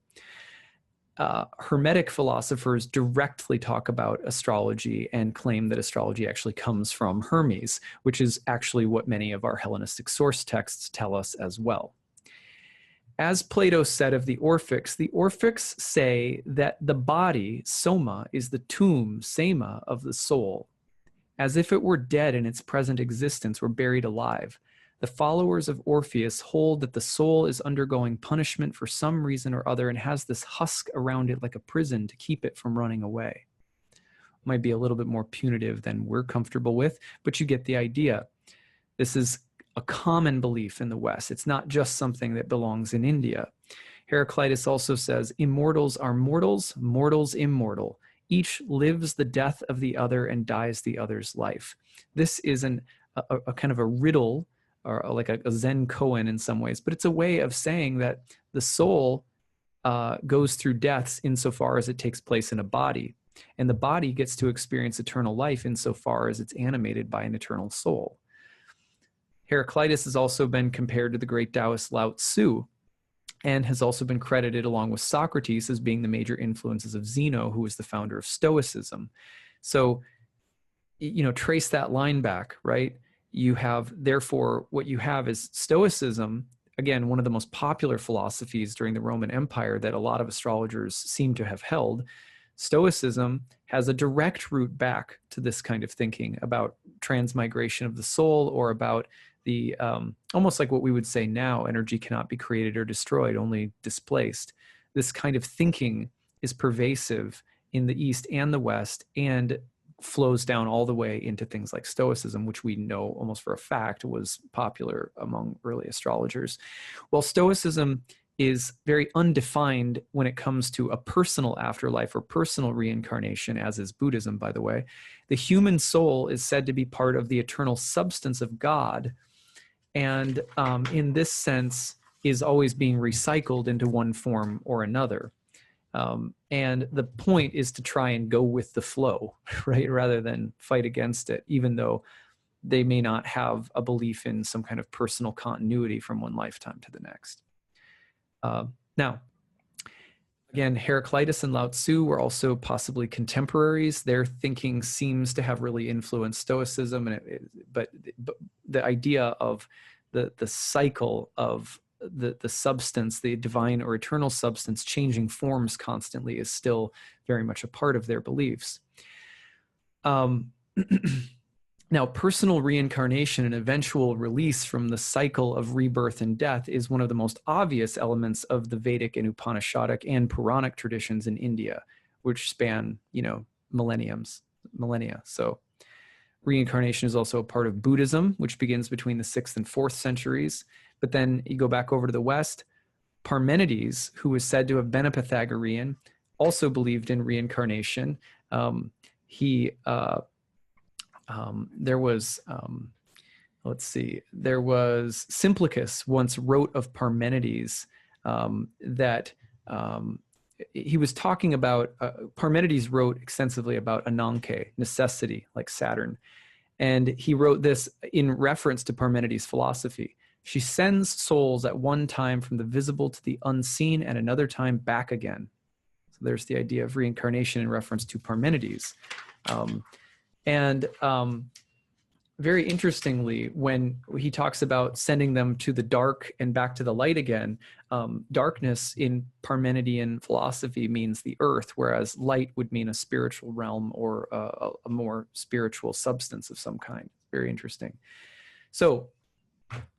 Hermetic philosophers directly talk about astrology and claim that astrology actually comes from Hermes, which is actually what many of our Hellenistic source texts tell us as well. As Plato said of the Orphics say that the body, soma, is the tomb, sema, of the soul. As if it were dead in its present existence or buried alive. The followers of Orpheus hold that the soul is undergoing punishment for some reason or other and has this husk around it like a prison to keep it from running away. Might be a little bit more punitive than we're comfortable with, but you get the idea. This is a common belief in the West. It's not just something that belongs in India. Heraclitus also says, immortals are mortals, mortals immortal. Each lives the death of the other and dies the other's life. This is a kind of a riddle, or like a Zen koan in some ways, but it's a way of saying that the soul goes through deaths insofar as it takes place in a body, and the body gets to experience eternal life insofar as it's animated by an eternal soul. Heraclitus has also been compared to the great Taoist Lao Tzu, and has also been credited along with Socrates as being the major influences of Zeno, who was the founder of Stoicism. So, trace that line back, right? You have, therefore, what you have is Stoicism, again, one of the most popular philosophies during the Roman Empire that a lot of astrologers seem to have held. Stoicism has a direct route back to this kind of thinking about transmigration of the soul, or about the, almost like what we would say now, energy cannot be created or destroyed, only displaced. This kind of thinking is pervasive in the East and the West, and flows down all the way into things like Stoicism, which we know almost for a fact was popular among early astrologers. While Stoicism is very undefined when it comes to a personal afterlife or personal reincarnation, as is Buddhism, by the way, the human soul is said to be part of the eternal substance of God, and in this sense is always being recycled into one form or another. And the point is to try and go with the flow, right, rather than fight against it, even though they may not have a belief in some kind of personal continuity from one lifetime to the next. Now, again, Heraclitus and Lao Tzu were also possibly contemporaries. Their thinking seems to have really influenced Stoicism, and but the idea of the cycle of the substance, the divine or eternal substance, changing forms constantly is still very much a part of their beliefs. Now, personal reincarnation and eventual release from the cycle of rebirth and death is one of the most obvious elements of the Vedic and Upanishadic and Puranic traditions in India, which span, millennia. So reincarnation is also a part of Buddhism, which begins between the 6th and 4th centuries. But then you go back over to the West, Parmenides, who was said to have been a Pythagorean, also believed in reincarnation. There was Simplicus once wrote of Parmenides that he was talking about, Parmenides wrote extensively about Ananke, necessity, like Saturn. And he wrote this in reference to Parmenides' philosophy. She sends souls at one time from the visible to the unseen and another time back again. So there's the idea of reincarnation in reference to Parmenides. Very interestingly, when he talks about sending them to the dark and back to the light again, darkness in Parmenidean philosophy means the earth, whereas light would mean a spiritual realm or a more spiritual substance of some kind. Very interesting. So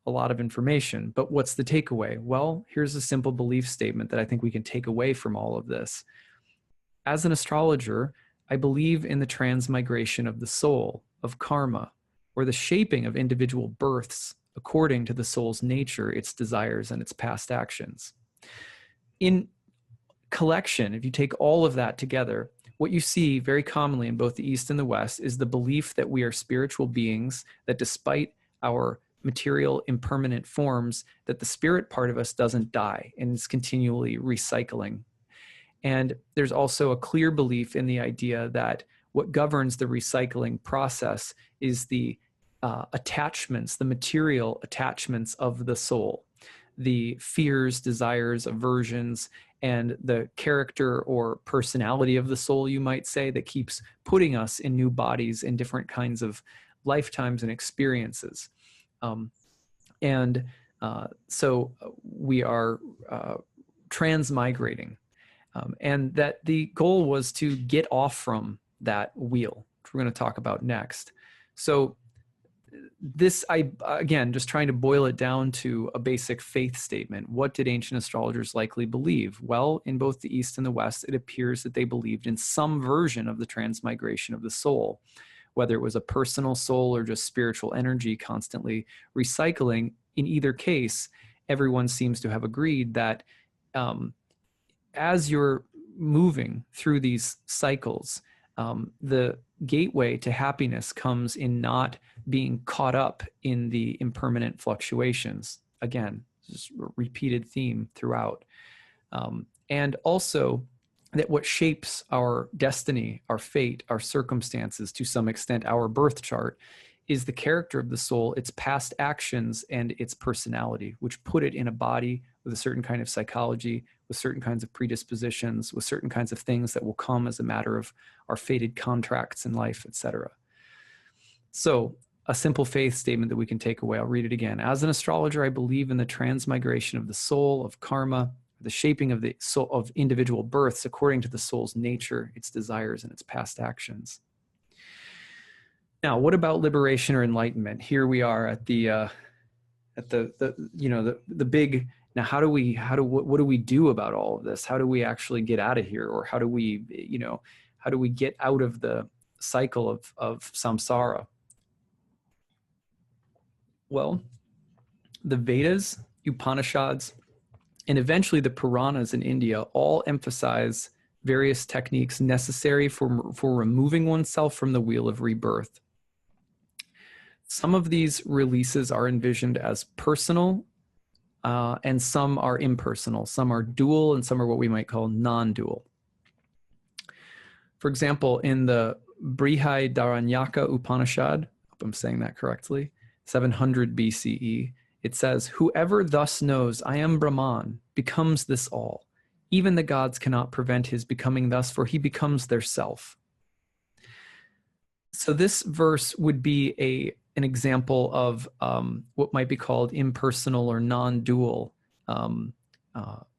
a lot of information, but what's the takeaway? Well, here's a simple belief statement that I think we can take away from all of this. As an astrologer, I believe in the transmigration of the soul, of karma, or the shaping of individual births according to the soul's nature, its desires, and its past actions. In collection, if you take all of that together, what you see very commonly in both the East and the West is the belief that we are spiritual beings, that despite our material impermanent forms, that the spirit part of us doesn't die and is continually recycling. And there's also a clear belief in the idea that what governs the recycling process is the attachments, the material attachments of the soul, the fears, desires, aversions, and the character or personality of the soul, you might say, that keeps putting us in new bodies in different kinds of lifetimes and experiences. So we are transmigrating. And that the goal was to get off from that wheel, which we're going to talk about next. So this, again, just trying to boil it down to a basic faith statement. What did ancient astrologers likely believe? Well, in both the East and the West, it appears that they believed in some version of the transmigration of the soul, whether it was a personal soul or just spiritual energy constantly recycling. In either case, everyone seems to have agreed that as you're moving through these cycles, the gateway to happiness comes in not being caught up in the impermanent fluctuations. Again, just a repeated theme throughout. And also that what shapes our destiny, our fate, our circumstances, to some extent, our birth chart, is the character of the soul, its past actions, and its personality, which put it in a body with a certain kind of psychology, with certain kinds of predispositions, with certain kinds of things that will come as a matter of our fated contracts in life, etc. So a simple faith statement that we can take away. I'll read it again. As an astrologer, I believe in the transmigration of the soul, of karma, the shaping of the soul of individual births according to the soul's nature, its desires, and its past actions. Now, what about liberation or enlightenment? Here we are at the big. Now, what do we do about all of this? How do we actually get out of here, or how do we get out of the cycle of samsara? Well, the Vedas, Upanishads, and eventually the Puranas in India all emphasize various techniques necessary for removing oneself from the wheel of rebirth. Some of these releases are envisioned as personal, and some are impersonal. Some are dual, and some are what we might call non-dual. For example, in the Brihadaranyaka Upanishad, I hope I'm saying that correctly, 700 BCE, it says, "Whoever thus knows I am Brahman becomes this all. Even the gods cannot prevent his becoming thus, for he becomes their self." So this verse would be an example of what might be called impersonal or non-dual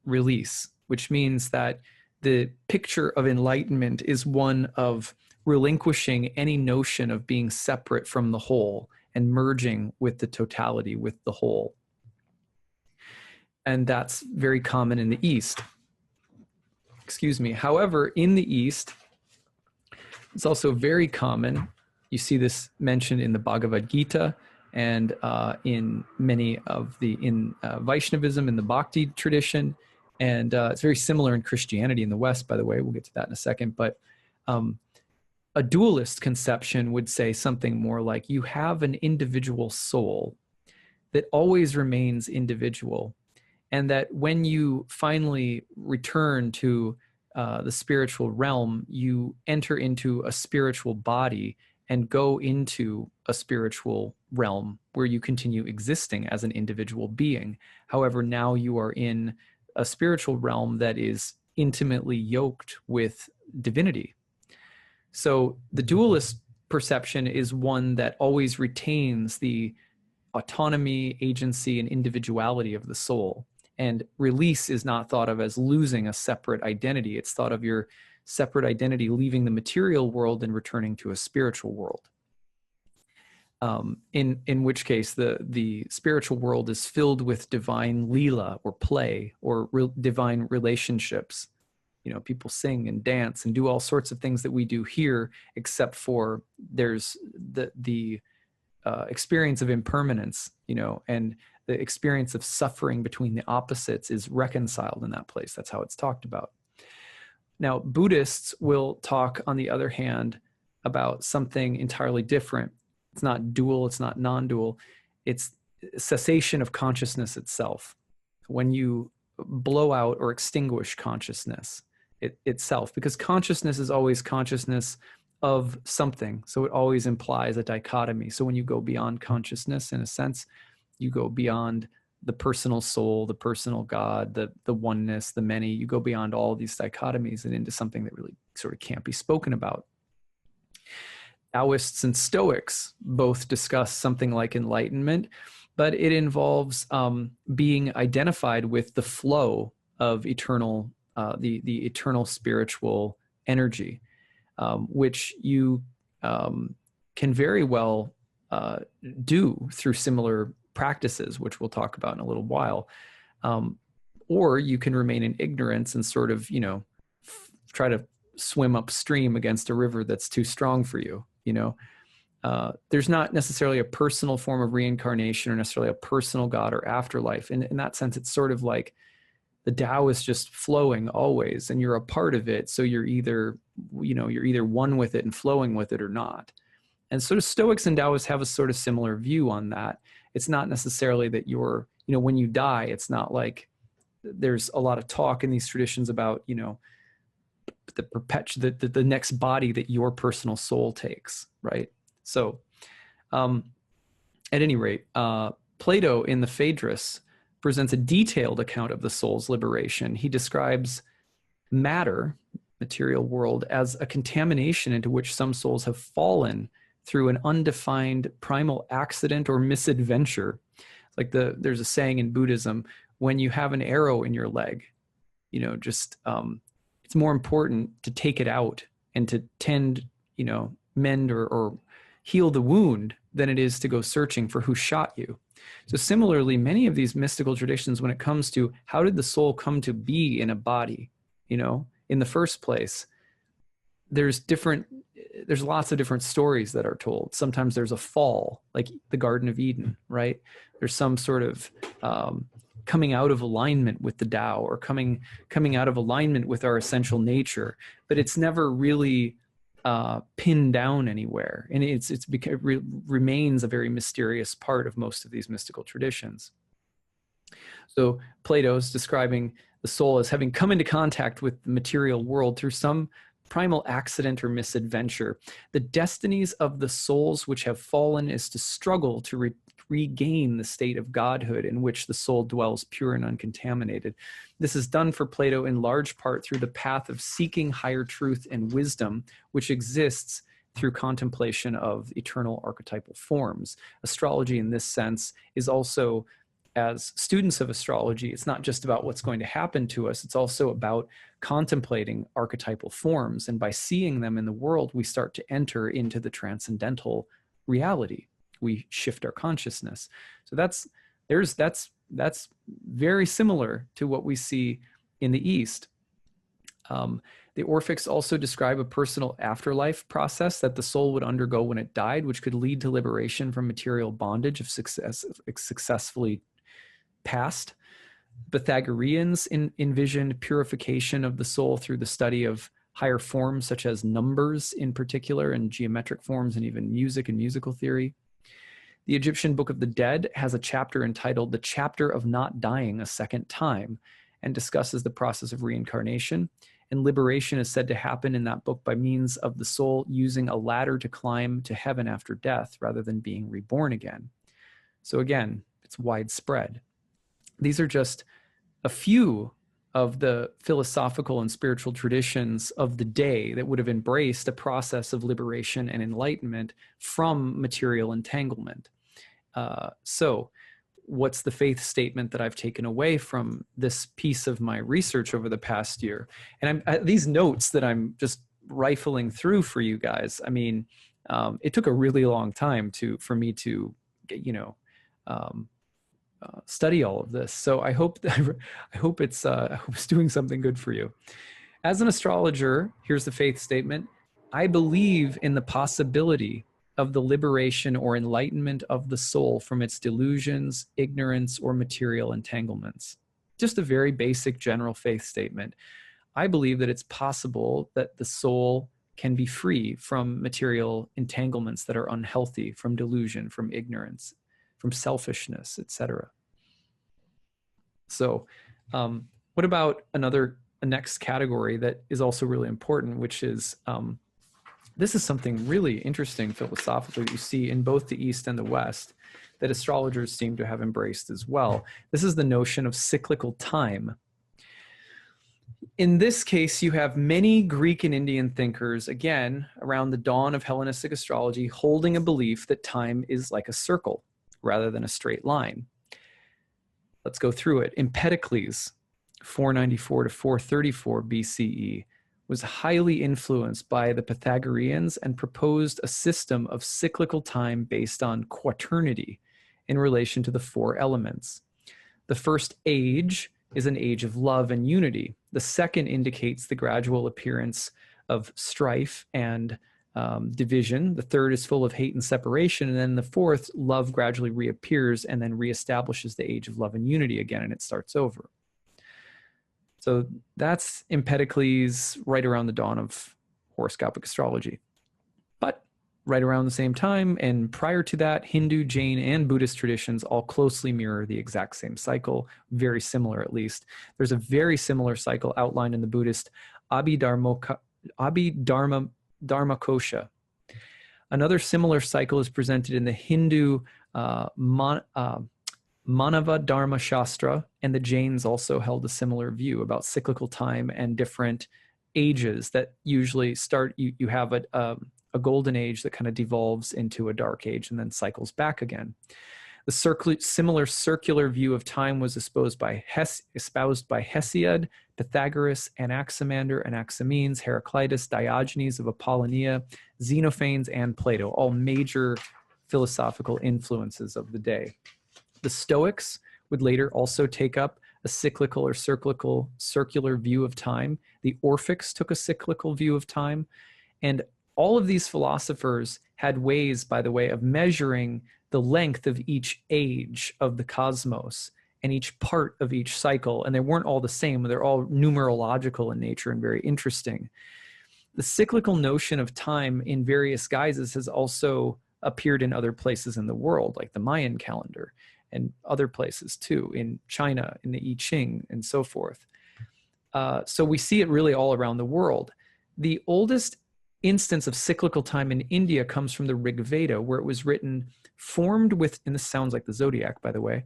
release, which means that the picture of enlightenment is one of relinquishing any notion of being separate from the whole and merging with the totality, with the whole. And that's very common in the East. Excuse me. However, in the East, it's also very common. You see this mentioned in the Bhagavad Gita and in many of in Vaishnavism, in the Bhakti tradition. And it's very similar in Christianity in the West, by the way. We'll get to that in a second. But a dualist conception would say something more like you have an individual soul that always remains individual, and that when you finally return to the spiritual realm, you enter into a spiritual body and go into a spiritual realm where you continue existing as an individual being. However, now you are in a spiritual realm that is intimately yoked with divinity. So the dualist perception is one that always retains the autonomy, agency, and individuality of the soul. And release is not thought of as losing a separate identity. It's thought of your separate identity leaving the material world and returning to a spiritual world. In which case the spiritual world is filled with divine leela or play or divine relationships. You know, people sing and dance and do all sorts of things that we do here, except for there's the experience of impermanence, you know, and the experience of suffering between the opposites is reconciled in that place. That's how it's talked about. Now, Buddhists will talk, on the other hand, about something entirely different. It's not dual, it's not non-dual. It's cessation of consciousness itself. When you blow out or extinguish consciousness itself, because consciousness is always consciousness of something. So it always implies a dichotomy. So when you go beyond consciousness, in a sense, you go beyond the personal soul, the personal God, the oneness, the many. You go beyond all these dichotomies and into something that really sort of can't be spoken about. Taoists and Stoics both discuss something like enlightenment, but it involves being identified with the flow of eternal, the eternal spiritual energy, which you can very well do through similar practices, which we'll talk about in a little while. Or you can remain in ignorance and sort of, you know, try to swim upstream against a river that's too strong for you, you know. There's not necessarily a personal form of reincarnation or necessarily a personal God or afterlife. In that sense, it's sort of like the Tao is just flowing always, and you're a part of it. So you're either, you know, you're either one with it and flowing with it or not. And sort of Stoics and Taoists have a sort of similar view on that. It's not necessarily that you're, you know, when you die, it's not like there's a lot of talk in these traditions about, you know, the next body that your personal soul takes, right? So at any rate, Plato in the Phaedrus presents a detailed account of the soul's liberation. He describes matter, material world, as a contamination into which some souls have fallen through an undefined primal accident or misadventure. Like there's a saying in Buddhism, when you have an arrow in your leg, you know, just it's more important to take it out and to tend, you know, mend or heal the wound than it is to go searching for who shot you. So similarly, many of these mystical traditions, when it comes to how did the soul come to be in a body, you know, in the first place, there's different there's lots of different stories that are told. Sometimes there's a fall, like the Garden of Eden, right? There's some sort of coming out of alignment with the Tao, or coming out of alignment with our essential nature, but it's never really pinned down anywhere, and it remains a very mysterious part of most of these mystical traditions. So Plato's describing the soul as having come into contact with the material world through some primal accident or misadventure. The destinies of the souls which have fallen is to struggle to regain the state of godhood in which the soul dwells pure and uncontaminated. This is done for Plato in large part through the path of seeking higher truth and wisdom, which exists through contemplation of eternal archetypal forms. Astrology in this sense is also, as students of astrology, it's not just about what's going to happen to us, it's also about contemplating archetypal forms. And by seeing them in the world, we start to enter into the transcendental reality. We shift our consciousness. So that's very similar to what we see in the East. The Orphics also describe a personal afterlife process that the soul would undergo when it died, which could lead to liberation from material bondage if successfully passed. Pythagoreans envisioned purification of the soul through the study of higher forms, such as numbers in particular, and geometric forms, and even music and musical theory. The Egyptian Book of the Dead has a chapter entitled "The Chapter of Not Dying a Second Time," and discusses the process of reincarnation. And liberation is said to happen in that book by means of the soul using a ladder to climb to heaven after death, rather than being reborn again. So again, it's widespread. These are just a few of the philosophical and spiritual traditions of the day that would have embraced a process of liberation and enlightenment from material entanglement. So what's the faith statement that I've taken away from this piece of my research over the past year? And these notes that I'm just rifling through for you guys, I mean, it took a really long time for me to study all of this. So I hope it's doing something good for you. As an astrologer, here's the faith statement: I believe in the possibility of the liberation or enlightenment of the soul from its delusions, ignorance, or material entanglements. Just a very basic general faith statement. I believe that it's possible that the soul can be free from material entanglements that are unhealthy, from delusion, from ignorance, from selfishness, etc. So what about a next category that is also really important, which is, this is something really interesting philosophically that you see in both the East and the West, that astrologers seem to have embraced as well. This is the notion of cyclical time. In this case, you have many Greek and Indian thinkers, again, around the dawn of Hellenistic astrology, holding a belief that time is like a circle rather than a straight line. Let's go through it. Empedocles, 494 to 434 BCE, was highly influenced by the Pythagoreans and proposed a system of cyclical time based on quaternity in relation to the four elements. The first age is an age of love and unity. The second indicates the gradual appearance of strife and division. The third is full of hate and separation. And then the fourth, love gradually reappears and then reestablishes the age of love and unity again, and it starts over. So that's Empedocles right around the dawn of horoscopic astrology. But right around the same time, and prior to that, Hindu, Jain, and Buddhist traditions all closely mirror the exact same cycle, very similar at least. There's a very similar cycle outlined in the Buddhist Abhidharmakosha. Another similar cycle is presented in the Hindu Manava Dharma Shastra, and the Jains also held a similar view about cyclical time and different ages that usually start, you have a golden age that kind of devolves into a dark age and then cycles back again. The similar circular view of time was espoused by Hesiod, Pythagoras, Anaximander, Anaximenes, Heraclitus, Diogenes of Apollonia, Xenophanes, and Plato, all major philosophical influences of the day. The Stoics would later also take up a cyclical or circular view of time. The Orphics took a cyclical view of time. And All of these philosophers had ways, by the way, of measuring the length of each age of the cosmos and each part of each cycle. And they weren't all the same. They're all numerological in nature and very interesting. The cyclical notion of time in various guises has also appeared in other places in the world, like the Mayan calendar and other places too, in China, in the I Ching, and so forth. So we see it really all around the world. The oldest instance of cyclical time in India comes from the Rig Veda, where it was written, formed with, and this sounds like the zodiac, by the way,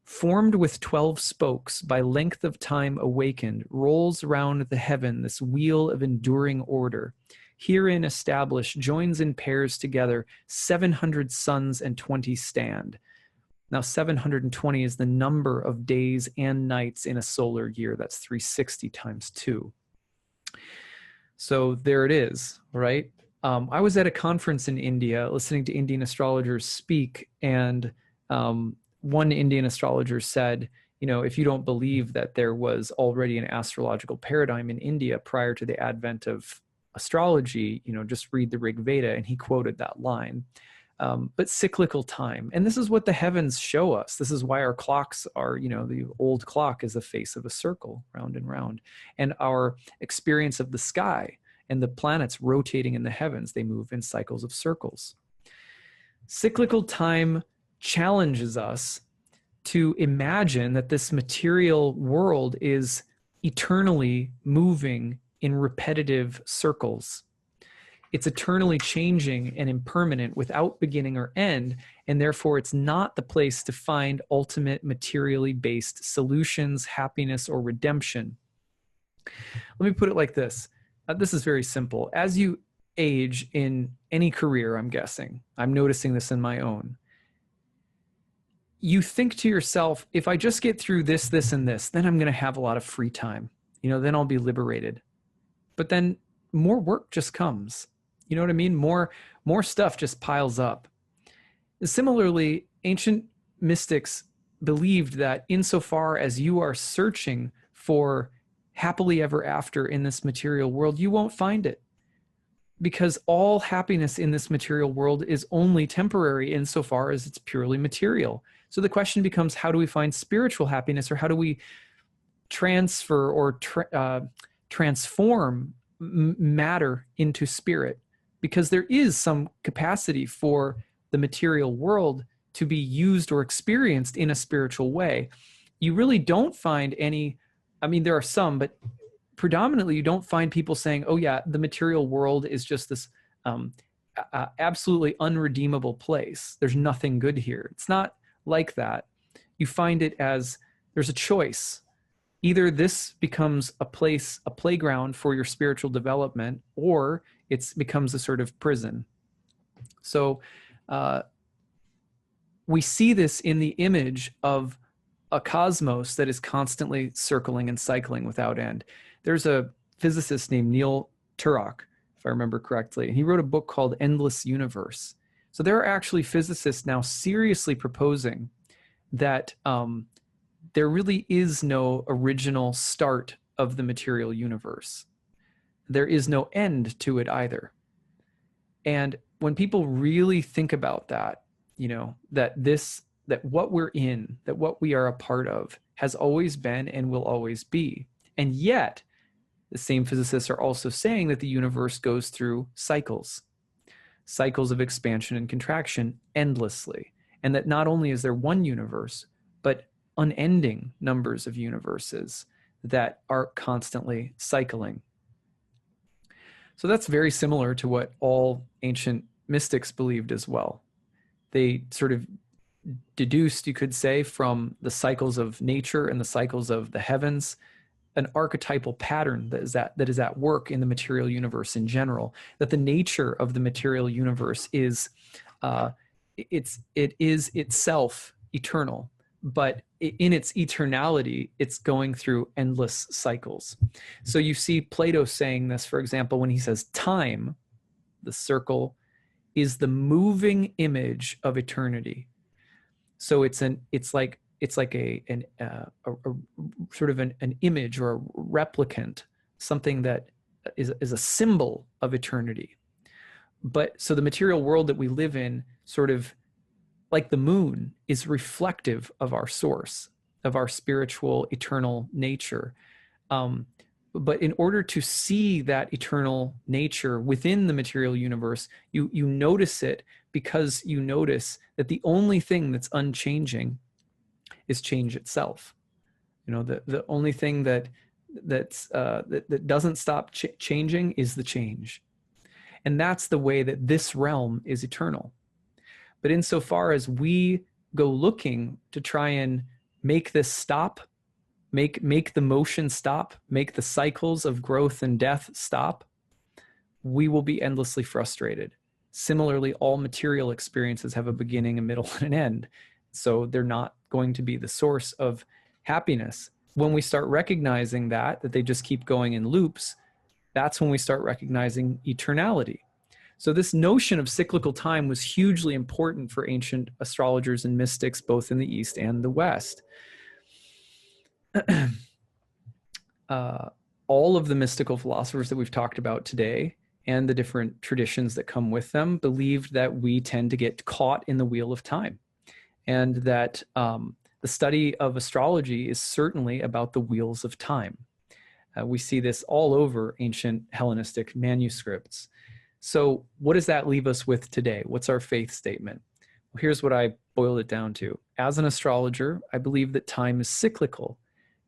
formed with 12 spokes, by length of time awakened, rolls round the heaven this wheel of enduring order. Herein established, joins in pairs together, 700 suns and 20 stand. Now, 720 is the number of days and nights in a solar year. That's 360 times 2. So there it is, right? I was at a conference in India listening to Indian astrologers speak, and one Indian astrologer said, you know, if you don't believe that there was already an astrological paradigm in India prior to the advent of astrology, you know, just read the Rig Veda, and he quoted that line. But cyclical time. And this is what the heavens show us. This is why our clocks are, you know, the old clock is the face of a circle, round and round. And our experience of the sky and the planets rotating in the heavens, they move in cycles of circles. Cyclical time challenges us to imagine that this material world is eternally moving in repetitive circles. It's eternally changing and impermanent without beginning or end, and therefore it's not the place to find ultimate materially based solutions, happiness, or redemption. Let me put it like this. This is very simple. As you age in any career, I'm guessing, I'm noticing this in my own, you think to yourself, if I just get through this, this, and this, then I'm going to have a lot of free time. You know, then I'll be liberated. But then more work just comes. You know what I mean? More stuff just piles up. Similarly, ancient mystics believed that insofar as you are searching for happily ever after in this material world, you won't find it. Because all happiness in this material world is only temporary insofar as it's purely material. So the question becomes, how do we find spiritual happiness, or how do we transfer or transform matter into spirit? Because there is some capacity for the material world to be used or experienced in a spiritual way. You really don't find any, I mean, there are some, but predominantly you don't find people saying, oh yeah, the material world is just this absolutely unredeemable place. There's nothing good here. It's not like that. You find it as there's a choice. Either this becomes a place, a playground for your spiritual development, or it becomes a sort of prison. So we see this in the image of a cosmos that is constantly circling and cycling without end. There's a physicist named Neil Turok, if I remember correctly, and he wrote a book called Endless Universe. So there are actually physicists now seriously proposing that there really is no original start of the material universe. There is no end to it either. And when people really think about that, you know, that what we're in, that what we are a part of has always been and will always be. And yet, the same physicists are also saying that the universe goes through cycles of expansion and contraction endlessly. And that not only is there one universe, but unending numbers of universes that are constantly cycling. So that's very similar to what all ancient mystics believed as well. They sort of deduced, you could say, from the cycles of nature and the cycles of the heavens, an archetypal pattern that is at work in the material universe in general, that the nature of the material universe is it is itself eternal, but in its eternality, it's going through endless cycles. So you see Plato saying this, for example, when he says time, the circle, is the moving image of eternity. So it's like a sort of an image or a replicant, something that is a symbol of eternity. But so the material world that we live in, sort of like the moon, is reflective of our source, of our spiritual, eternal nature. But in order to see that eternal nature within the material universe, you notice it because you notice that the only thing that's unchanging is change itself. You know, the only thing that doesn't stop changing is the change. And that's the way that this realm is eternal. But insofar as we go looking to try and make this stop, make the motion stop, make the cycles of growth and death stop, we will be endlessly frustrated. Similarly, all material experiences have a beginning, a middle, and an end. So they're not going to be the source of happiness. When we start recognizing that they just keep going in loops, that's when we start recognizing eternality. So this notion of cyclical time was hugely important for ancient astrologers and mystics, both in the East and the West. All of the mystical philosophers that we've talked about today and the different traditions that come with them believed that we tend to get caught in the wheel of time, and that the study of astrology is certainly about the wheels of time. We see this all over ancient Hellenistic manuscripts. So what does that leave us with today? What's our faith statement? Well, here's what I boiled it down to. As an astrologer, I believe that time is cyclical,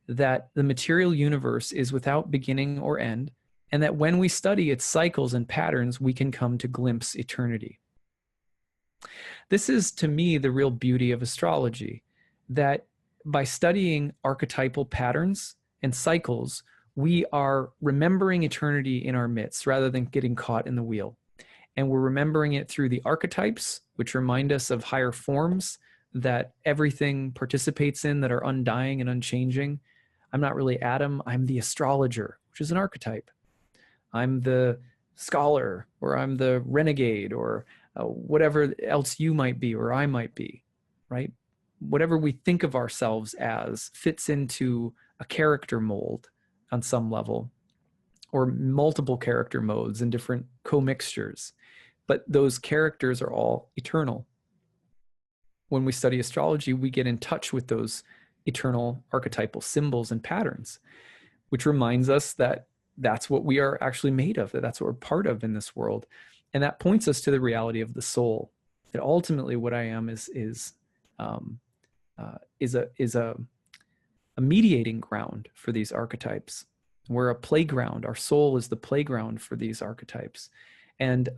that the material universe is without beginning or end, and that when we study its cycles and patterns, we can come to glimpse eternity. This is, to me, the real beauty of astrology, that by studying archetypal patterns and cycles, we are remembering eternity in our midst rather than getting caught in the wheel. And we're remembering it through the archetypes, which remind us of higher forms that everything participates in that are undying and unchanging. I'm not really Adam, I'm the astrologer, which is an archetype. I'm the scholar, or I'm the renegade, or whatever else you might be or I might be, right? Whatever we think of ourselves as fits into a character mold on some level, or multiple character modes and different commixtures. But those characters are all eternal. When we study astrology, we get in touch with those eternal archetypal symbols and patterns, which reminds us that that's what we are actually made of, that that's what we're part of in this world. And that points us to the reality of the soul, that ultimately what I am is a mediating ground for these archetypes. We're a playground. Our soul is the playground for these archetypes. And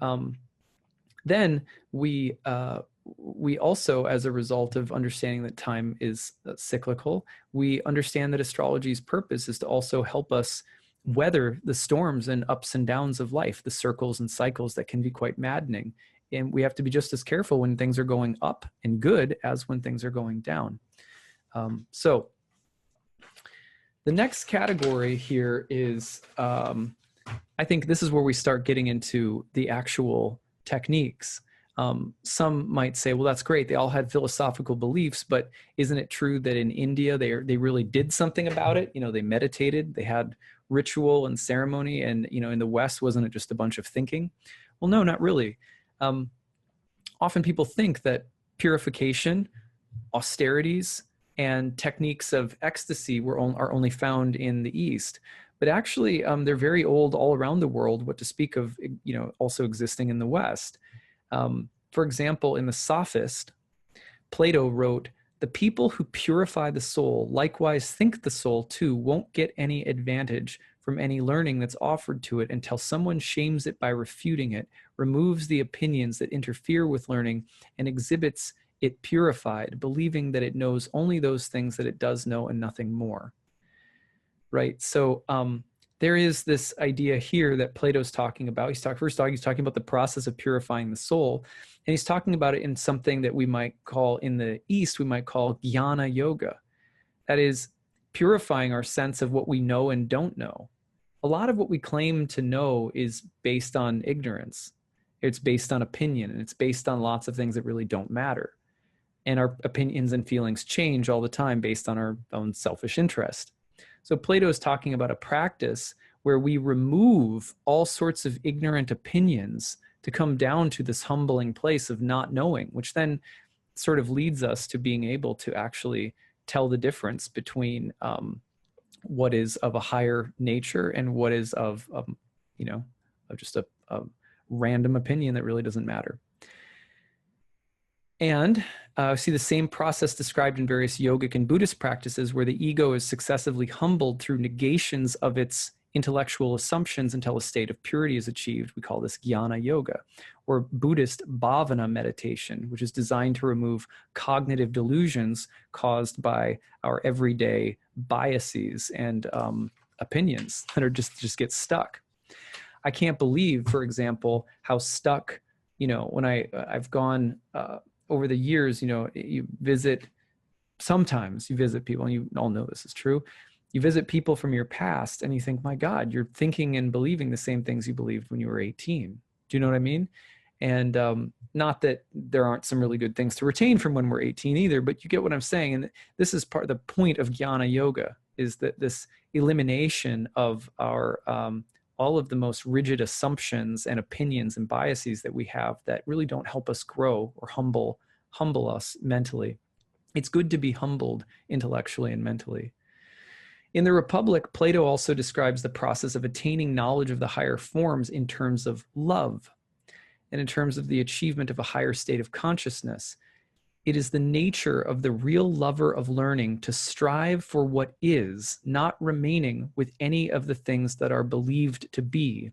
then we also, as a result of understanding that time is cyclical, we understand that astrology's purpose is to also help us weather the storms and ups and downs of life, the circles and cycles that can be quite maddening. And we have to be just as careful when things are going up and good as when things are going down. So the next category here is, I think this is where we start getting into the actual techniques. Some might say, well, that's great. They all had philosophical beliefs, but isn't it true that in India, they really did something about it? You know, they meditated, they had ritual and ceremony, and, you know, in the West, wasn't it just a bunch of thinking? Well, no, not really. Often people think that purification, austerities, and techniques of ecstasy are only found in the East. But actually, they're very old all around the world, what to speak of, you know, also existing in the West. For example, in the Sophist, Plato wrote, "The people who purify the soul likewise think the soul too won't get any advantage from any learning that's offered to it until someone shames it by refuting it, removes the opinions that interfere with learning, and exhibits it purified, believing that it knows only those things that it does know and nothing more." Right? So there is this idea here that Plato's talking about. He's talking about the process of purifying the soul. And he's talking about it in something that we might call, in the East, we might call jnana yoga. That is, purifying our sense of what we know and don't know. A lot of what we claim to know is based on ignorance. It's based on opinion, and it's based on lots of things that really don't matter. And our opinions and feelings change all the time based on our own selfish interest. So Plato is talking about a practice where we remove all sorts of ignorant opinions to come down to this humbling place of not knowing, which then sort of leads us to being able to actually tell the difference between what is of a higher nature and what is of just a random opinion that really doesn't matter. And see the same process described in various yogic and Buddhist practices, where the ego is successively humbled through negations of its intellectual assumptions until a state of purity is achieved. We call this jnana yoga, or Buddhist bhavana meditation, which is designed to remove cognitive delusions caused by our everyday biases and opinions that are just get stuck. I can't believe, for example, how stuck, when I've gone over the years, sometimes you visit people, and you all know this is true. You visit people from your past and you think, my God, you're thinking and believing the same things you believed when you were 18. Do you know what I mean? And not that there aren't some really good things to retain from when we're 18 either, but you get what I'm saying. And this is part of the point of jnana yoga, is that this elimination of our all of the most rigid assumptions and opinions and biases that we have that really don't help us grow or humble us mentally. It's good to be humbled intellectually and mentally. In the Republic, Plato also describes the process of attaining knowledge of the higher forms in terms of love and in terms of the achievement of a higher state of consciousness. It is the nature of the real lover of learning to strive for what is, not remaining with any of the things that are believed to be.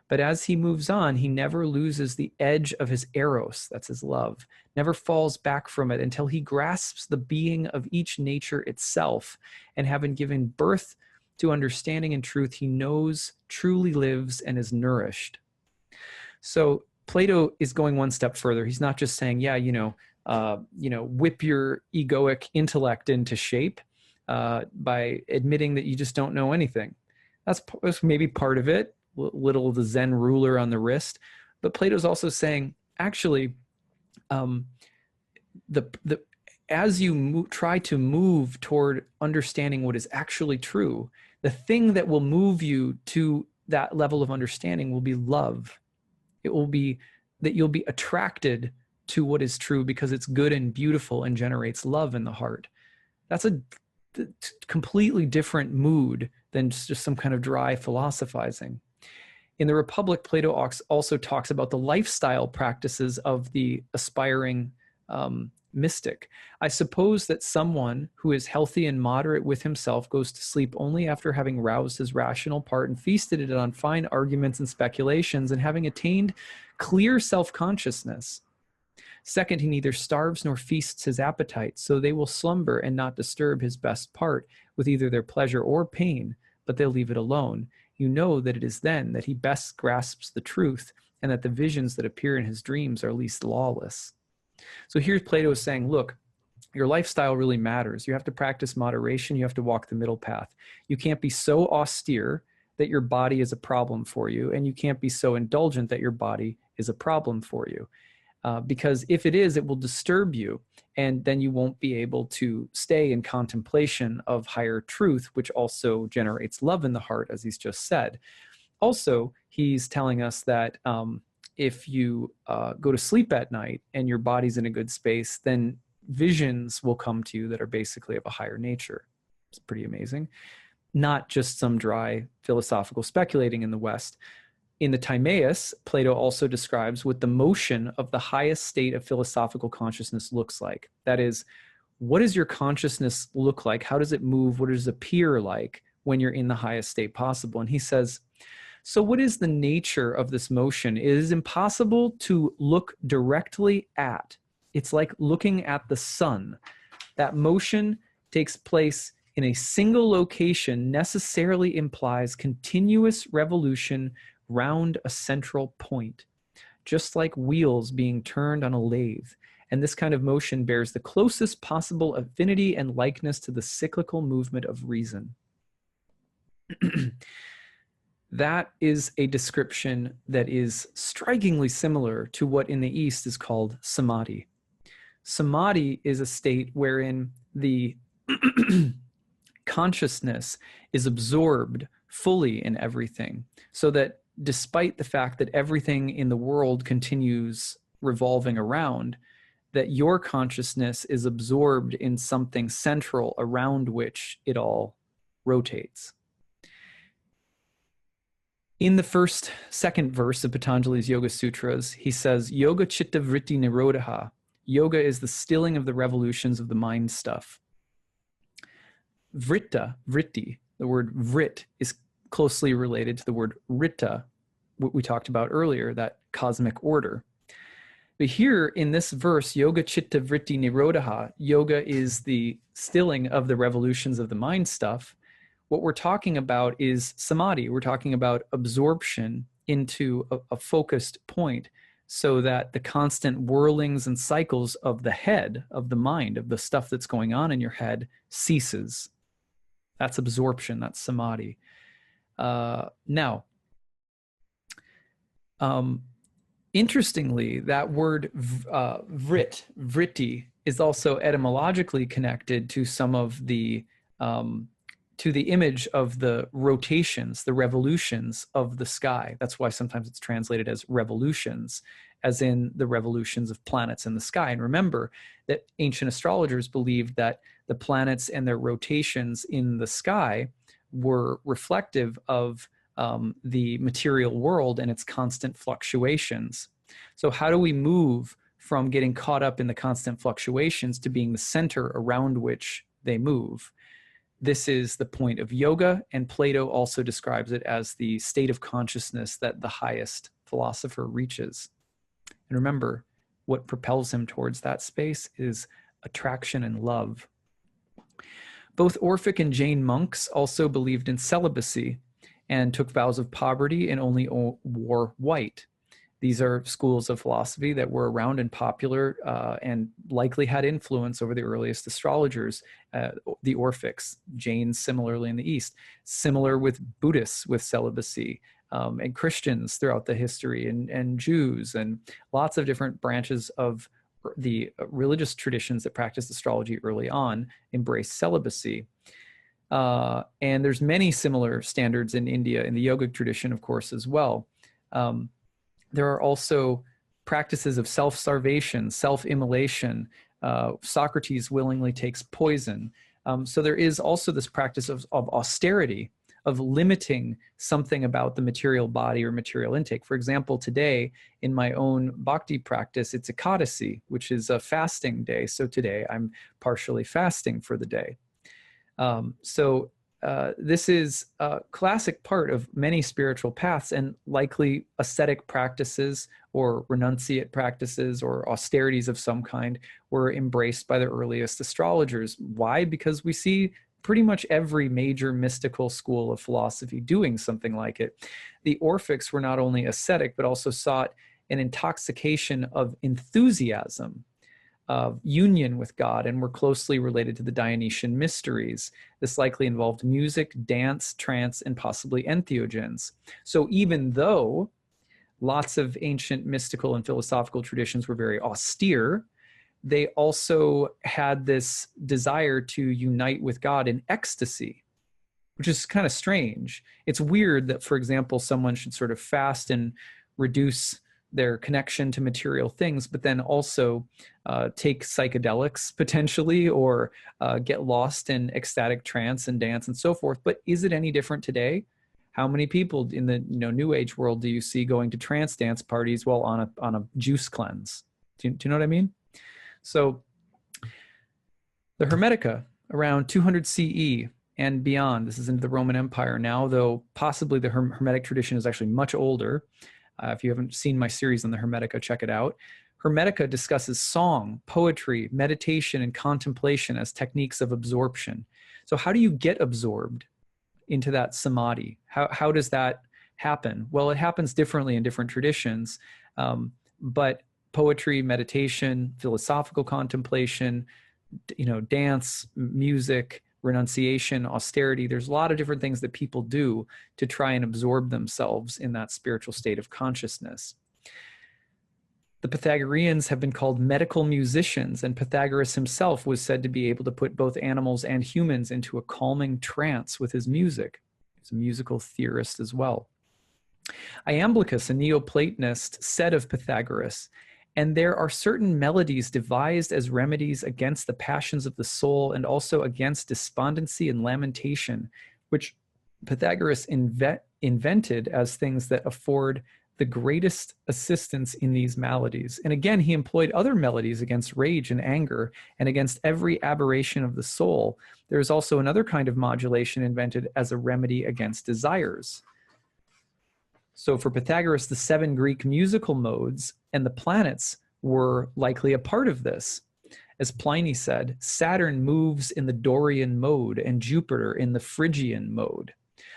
But as he moves on, he never loses the edge of his eros, that's his love, never falls back from it until he grasps the being of each nature itself, and having given birth to understanding and truth, he knows, truly lives, and is nourished. So Plato is going one step further. He's not just saying, whip your egoic intellect into shape by admitting that you just don't know anything. That's maybe part of it, little the Zen ruler on the wrist. But Plato's also saying, actually, as you try to move toward understanding what is actually true, the thing that will move you to that level of understanding will be love. It will be that you'll be attracted to what is true because it's good and beautiful and generates love in the heart. That's a completely different mood than just some kind of dry philosophizing. In the Republic, Plato also talks about the lifestyle practices of the aspiring mystic. I suppose that someone who is healthy and moderate with himself goes to sleep only after having roused his rational part and feasted it on fine arguments and speculations, and having attained clear self-consciousness. Second, he neither starves nor feasts his appetite, so they will slumber and not disturb his best part with either their pleasure or pain, but they'll leave it alone. You know that it is then that he best grasps the truth, and that the visions that appear in his dreams are least lawless. So here's Plato is saying, look, your lifestyle really matters. You have to practice moderation. You have to walk the middle path. You can't be so austere that your body is a problem for you, and you can't be so indulgent that your body is a problem for you. Because if it is, it will disturb you, and then you won't be able to stay in contemplation of higher truth, which also generates love in the heart, as he's just said. Also, he's telling us that if you go to sleep at night and your body's in a good space, then visions will come to you that are basically of a higher nature. It's pretty amazing. Not just some dry philosophical speculating in the West. In the Timaeus, Plato also describes what the motion of the highest state of philosophical consciousness looks like. That is, what does your consciousness look like? How does it move? What does it appear like when you're in the highest state possible? And he says, so what is the nature of this motion? It is impossible to look directly at. It's like looking at the sun. That motion takes place in a single location, necessarily implies continuous revolution round a central point, just like wheels being turned on a lathe. And this kind of motion bears the closest possible affinity and likeness to the cyclical movement of reason. That is a description that is strikingly similar to what in the East is called samadhi. Samadhi is a state wherein the consciousness is absorbed fully in everything, so that despite the fact that everything in the world continues revolving around, that your consciousness is absorbed in something central around which it all rotates. In the second verse of Patanjali's Yoga Sutras, he says, Yoga chitta vritti nirodha. Yoga is the stilling of the revolutions of the mind stuff. Vritti, the word vrit is closely related to the word rita, what we talked about earlier, that cosmic order. But here in this verse, yoga chitta vritti nirodha, yoga is the stilling of the revolutions of the mind stuff. What we're talking about is samadhi. We're talking about absorption into a focused point, so that the constant whirlings and cycles of the head, of the mind, of the stuff that's going on in your head ceases. That's absorption, that's samadhi. Interestingly, that word vritti, is also etymologically connected to some of the to the image of the rotations, the revolutions of the sky. That's why sometimes it's translated as revolutions, as in the revolutions of planets in the sky. And remember that ancient astrologers believed that the planets and their rotations in the sky were reflective of the material world and its constant fluctuations. So how do we move from getting caught up in the constant fluctuations to being the center around which they move? This is the point of yoga, and Plato also describes it as the state of consciousness that the highest philosopher reaches. And remember, what propels him towards that space is attraction and love. Both Orphic and Jain monks also believed in celibacy and took vows of poverty and only wore white. These are schools of philosophy that were around and popular and likely had influence over the earliest astrologers, the Orphics, Jains similarly in the East, similar with Buddhists with celibacy, and Christians throughout the history, and Jews, and lots of different branches of the religious traditions that practiced astrology early on embraced celibacy. And there's many similar standards in India, in the yogic tradition, of course, as well. There are also practices of self-starvation, self-immolation. Socrates willingly takes poison. So there is also this practice of austerity, of limiting something about the material body or material intake. For example, today in my own Bhakti practice, it's Ekadasi, which is a fasting day. So today I'm partially fasting for the day. This is a classic part of many spiritual paths, and likely ascetic practices or renunciate practices or austerities of some kind were embraced by the earliest astrologers. Why? Because we see pretty much every major mystical school of philosophy doing something like it. The Orphics were not only ascetic, but also sought an intoxication of enthusiasm, of union with God, and were closely related to the Dionysian mysteries. This likely involved music, dance, trance, and possibly entheogens. So even though lots of ancient mystical and philosophical traditions were very austere, they also had this desire to unite with God in ecstasy, which is kind of strange. It's weird that, for example, someone should sort of fast and reduce their connection to material things, but then also take psychedelics potentially, or get lost in ecstatic trance and dance and so forth. But is it any different today? How many people in the New Age world do you see going to trance dance parties while on a juice cleanse? Do you know what I mean? So the Hermetica around 200 CE and beyond, this is into the Roman Empire now, though possibly the Hermetic tradition is actually much older. If you haven't seen my series on the Hermetica, check it out. Hermetica discusses song, poetry, meditation, and contemplation as techniques of absorption. So how do you get absorbed into that samadhi? How does that happen? Well, it happens differently in different traditions, but poetry, meditation, philosophical contemplation, dance, music, renunciation, austerity. There's a lot of different things that people do to try and absorb themselves in that spiritual state of consciousness. The Pythagoreans have been called medical musicians, and Pythagoras himself was said to be able to put both animals and humans into a calming trance with his music. He's a musical theorist as well. Iamblichus, a Neoplatonist, said of Pythagoras, "And there are certain melodies devised as remedies against the passions of the soul and also against despondency and lamentation, which Pythagoras invented as things that afford the greatest assistance in these maladies." And again, he employed other melodies against rage and anger and against every aberration of the soul. There is also another kind of modulation invented as a remedy against desires. So for Pythagoras, the 7 Greek musical modes and the planets were likely a part of this. As Pliny said, Saturn moves in the Dorian mode and Jupiter in the Phrygian mode.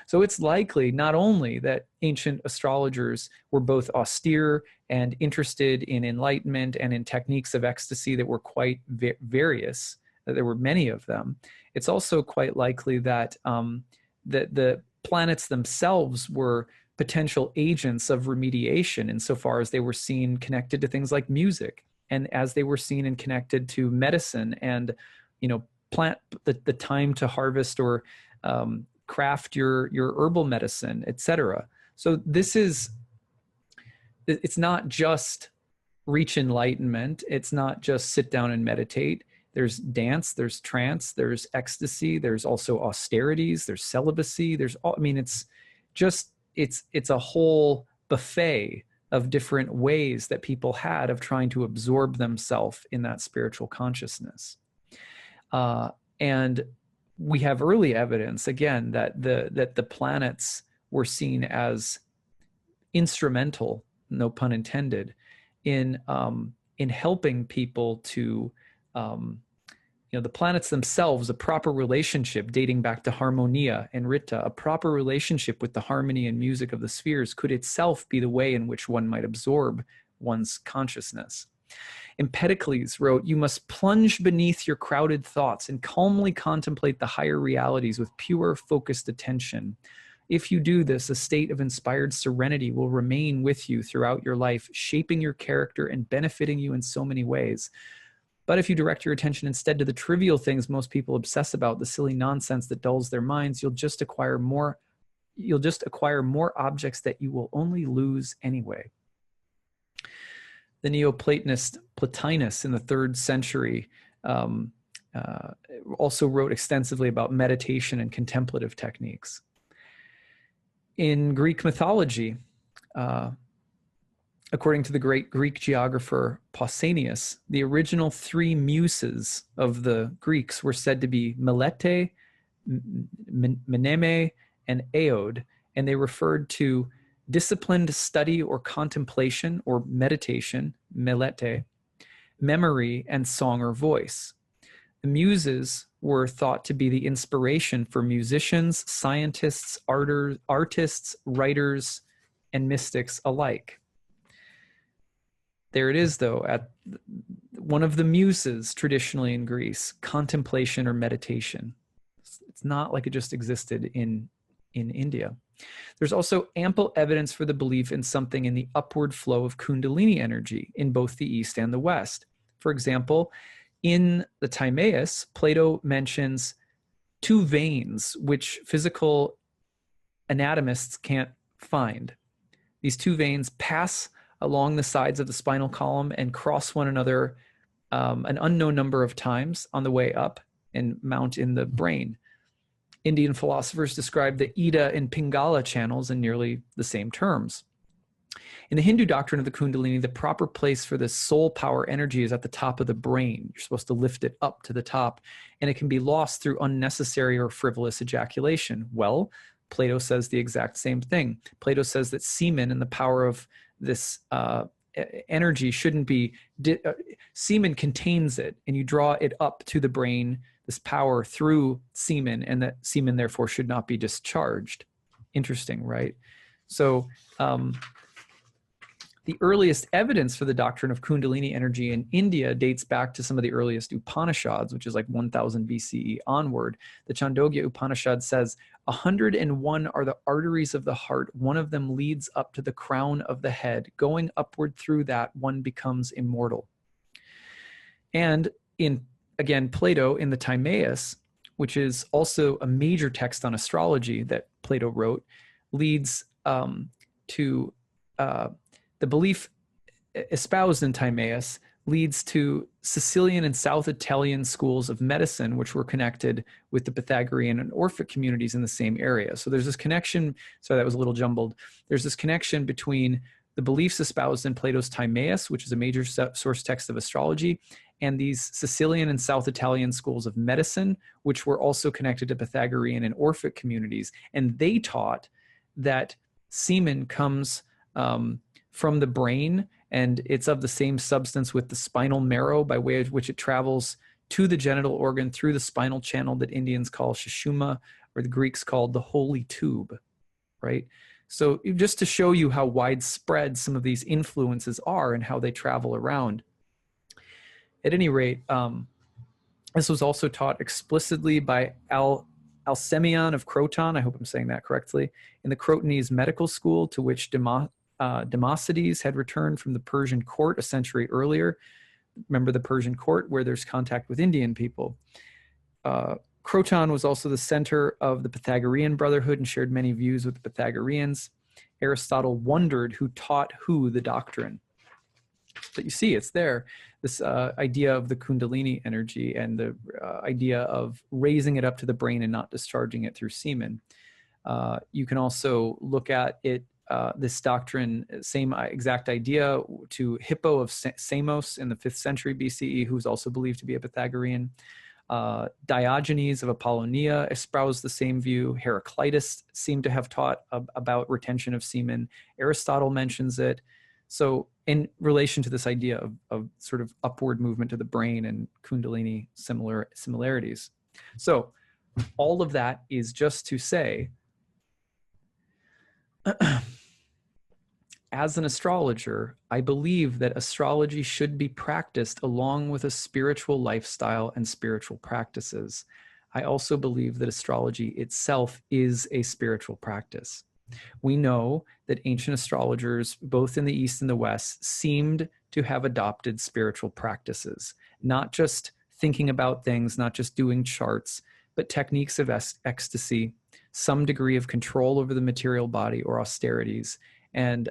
So it's likely not only that ancient astrologers were both austere and interested in enlightenment and in techniques of ecstasy that were quite various, that there were many of them. It's also quite likely that, that the planets themselves were potential agents of remediation insofar as they were seen connected to things like music, and as they were seen and connected to medicine and, you know, plant the time to harvest or craft your herbal medicine, etc. So this is, it's not just reach enlightenment. It's not just sit down and meditate. There's dance, there's trance, there's ecstasy, there's also austerities, there's celibacy, there's all, I mean, it's just, it's a whole buffet of different ways that people had of trying to absorb themselves in that spiritual consciousness. And we have early evidence, again, that the planets were seen as instrumental, no pun intended, in helping people to, you know, the planets themselves, a proper relationship dating back to Harmonia and Rita, a proper relationship with the harmony and music of the spheres could itself be the way in which one might absorb one's consciousness. Empedocles wrote, "You must plunge beneath your crowded thoughts and calmly contemplate the higher realities with pure, focused attention. If you do this, a state of inspired serenity will remain with you throughout your life, shaping your character and benefiting you in so many ways. But if you direct your attention instead to the trivial things most people obsess about, the silly nonsense that dulls their minds, you'll just acquire more objects that you will only lose anyway." The Neoplatonist Plotinus in the 3rd century also wrote extensively about meditation and contemplative techniques. In Greek mythology, according to the great Greek geographer Pausanias, the original 3 muses of the Greeks were said to be Melete, Mneme, and Aeod, and they referred to disciplined study or contemplation or meditation, Melete, memory, and song or voice. The muses were thought to be the inspiration for musicians, scientists, artists, writers, and mystics alike. There it is, though, at one of the muses traditionally in Greece, contemplation or meditation. It's not like it just existed in India. There's also ample evidence for the belief in something in the upward flow of Kundalini energy in both the East and the West. For example, in the Timaeus, Plato mentions 2 veins which physical anatomists can't find. These 2 veins pass along the sides of the spinal column and cross one another an unknown number of times on the way up and mount in the brain. Indian philosophers describe the Ida and Pingala channels in nearly the same terms. In the Hindu doctrine of the Kundalini, the proper place for the soul power energy is at the top of the brain. You're supposed to lift it up to the top, and it can be lost through unnecessary or frivolous ejaculation. Well, Plato says the exact same thing. Plato says that semen and the power of this energy shouldn't be, semen contains it, and you draw it up to the brain, this power through semen, and that semen therefore should not be discharged. Interesting, right? So the earliest evidence for the doctrine of Kundalini energy in India dates back to some of the earliest Upanishads, which is like 1000 BCE onward. The Chandogya Upanishad says, 101 are the arteries of the heart. One of them leads up to the crown of the head. Going upward through that, one becomes immortal. And in, again, Plato in the Timaeus, which is also a major text on astrology that Plato wrote, leads to the belief espoused in Timaeus leads to Sicilian and South Italian schools of medicine, which were connected with the Pythagorean and Orphic communities in the same area. So there's this connection. Sorry, that was a little jumbled. There's this connection between the beliefs espoused in Plato's Timaeus, which is a major source text of astrology, and these Sicilian and South Italian schools of medicine, which were also connected to Pythagorean and Orphic communities. And they taught that semen comes from the brain, and it's of the same substance with the spinal marrow, by way of which it travels to the genital organ through the spinal channel that Indians call sushumna, or the Greeks called the holy tube, right? So just to show you how widespread some of these influences are and how they travel around. At any rate, this was also taught explicitly by Alcmaeon of Croton, I hope I'm saying that correctly, in the Crotonese medical school, to which Democedes had returned from the Persian court a century earlier. Remember the Persian court, where there's contact with Indian people. Croton was also the center of the Pythagorean Brotherhood and shared many views with the Pythagoreans. Aristotle wondered who taught who the doctrine. But you see, it's there, this idea of the Kundalini energy and the idea of raising it up to the brain and not discharging it through semen. You can also look at it, this doctrine, same exact idea, to Hippo of Samos in the 5th century BCE, who's also believed to be a Pythagorean. Diogenes of Apollonia espoused the same view. Heraclitus seemed to have taught about retention of semen. Aristotle mentions it. So in relation to this idea of sort of upward movement to the brain and Kundalini similarities. So all of that is just to say, as an astrologer, I believe that astrology should be practiced along with a spiritual lifestyle and spiritual practices. I also believe that astrology itself is a spiritual practice. We know that ancient astrologers, both in the East and the West, seemed to have adopted spiritual practices, not just thinking about things, not just doing charts, but techniques of ecstasy, some degree of control over the material body or austerities, and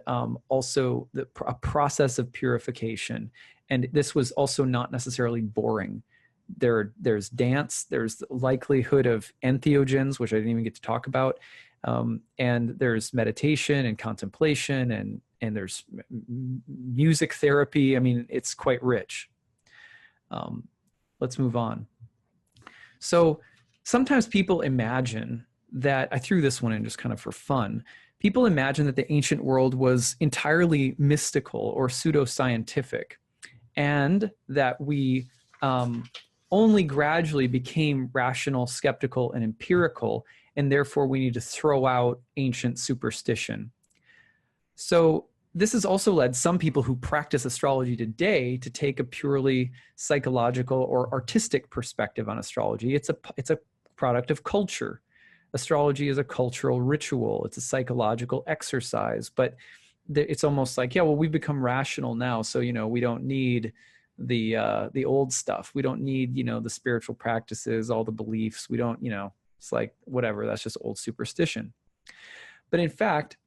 also a process of purification. And this was also not necessarily boring. There's dance, there's the likelihood of entheogens, which I didn't even get to talk about, and there's meditation and contemplation, and there's music therapy. I mean, it's quite rich. Let's move on. So sometimes people imagine that, I threw this one in just kind of for fun, people imagine that the ancient world was entirely mystical or pseudoscientific, and that we only gradually became rational, skeptical, and empirical, and therefore we need to throw out ancient superstition. So this has also led some people who practice astrology today to take a purely psychological or artistic perspective on astrology. It's a product of culture. Astrology is a cultural ritual. It's a psychological exercise, but it's almost like, yeah, well, we've become rational now, so we don't need the old stuff. We don't need the spiritual practices, all the beliefs. We don't it's like whatever. That's just old superstition. But in fact,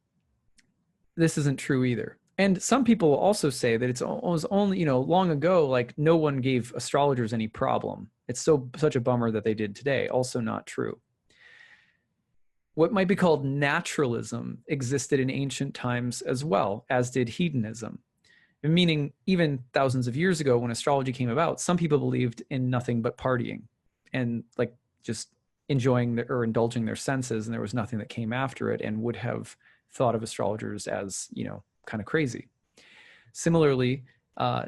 this isn't true either. And some people will also say that it was only long ago, like no one gave astrologers any problem. It's such a bummer that they did today. Also not true. What might be called naturalism existed in ancient times as well, as did hedonism. Meaning, even thousands of years ago when astrology came about, some people believed in nothing but partying and like just enjoying or indulging their senses, and there was nothing that came after it, and would have thought of astrologers as, kind of crazy. Similarly,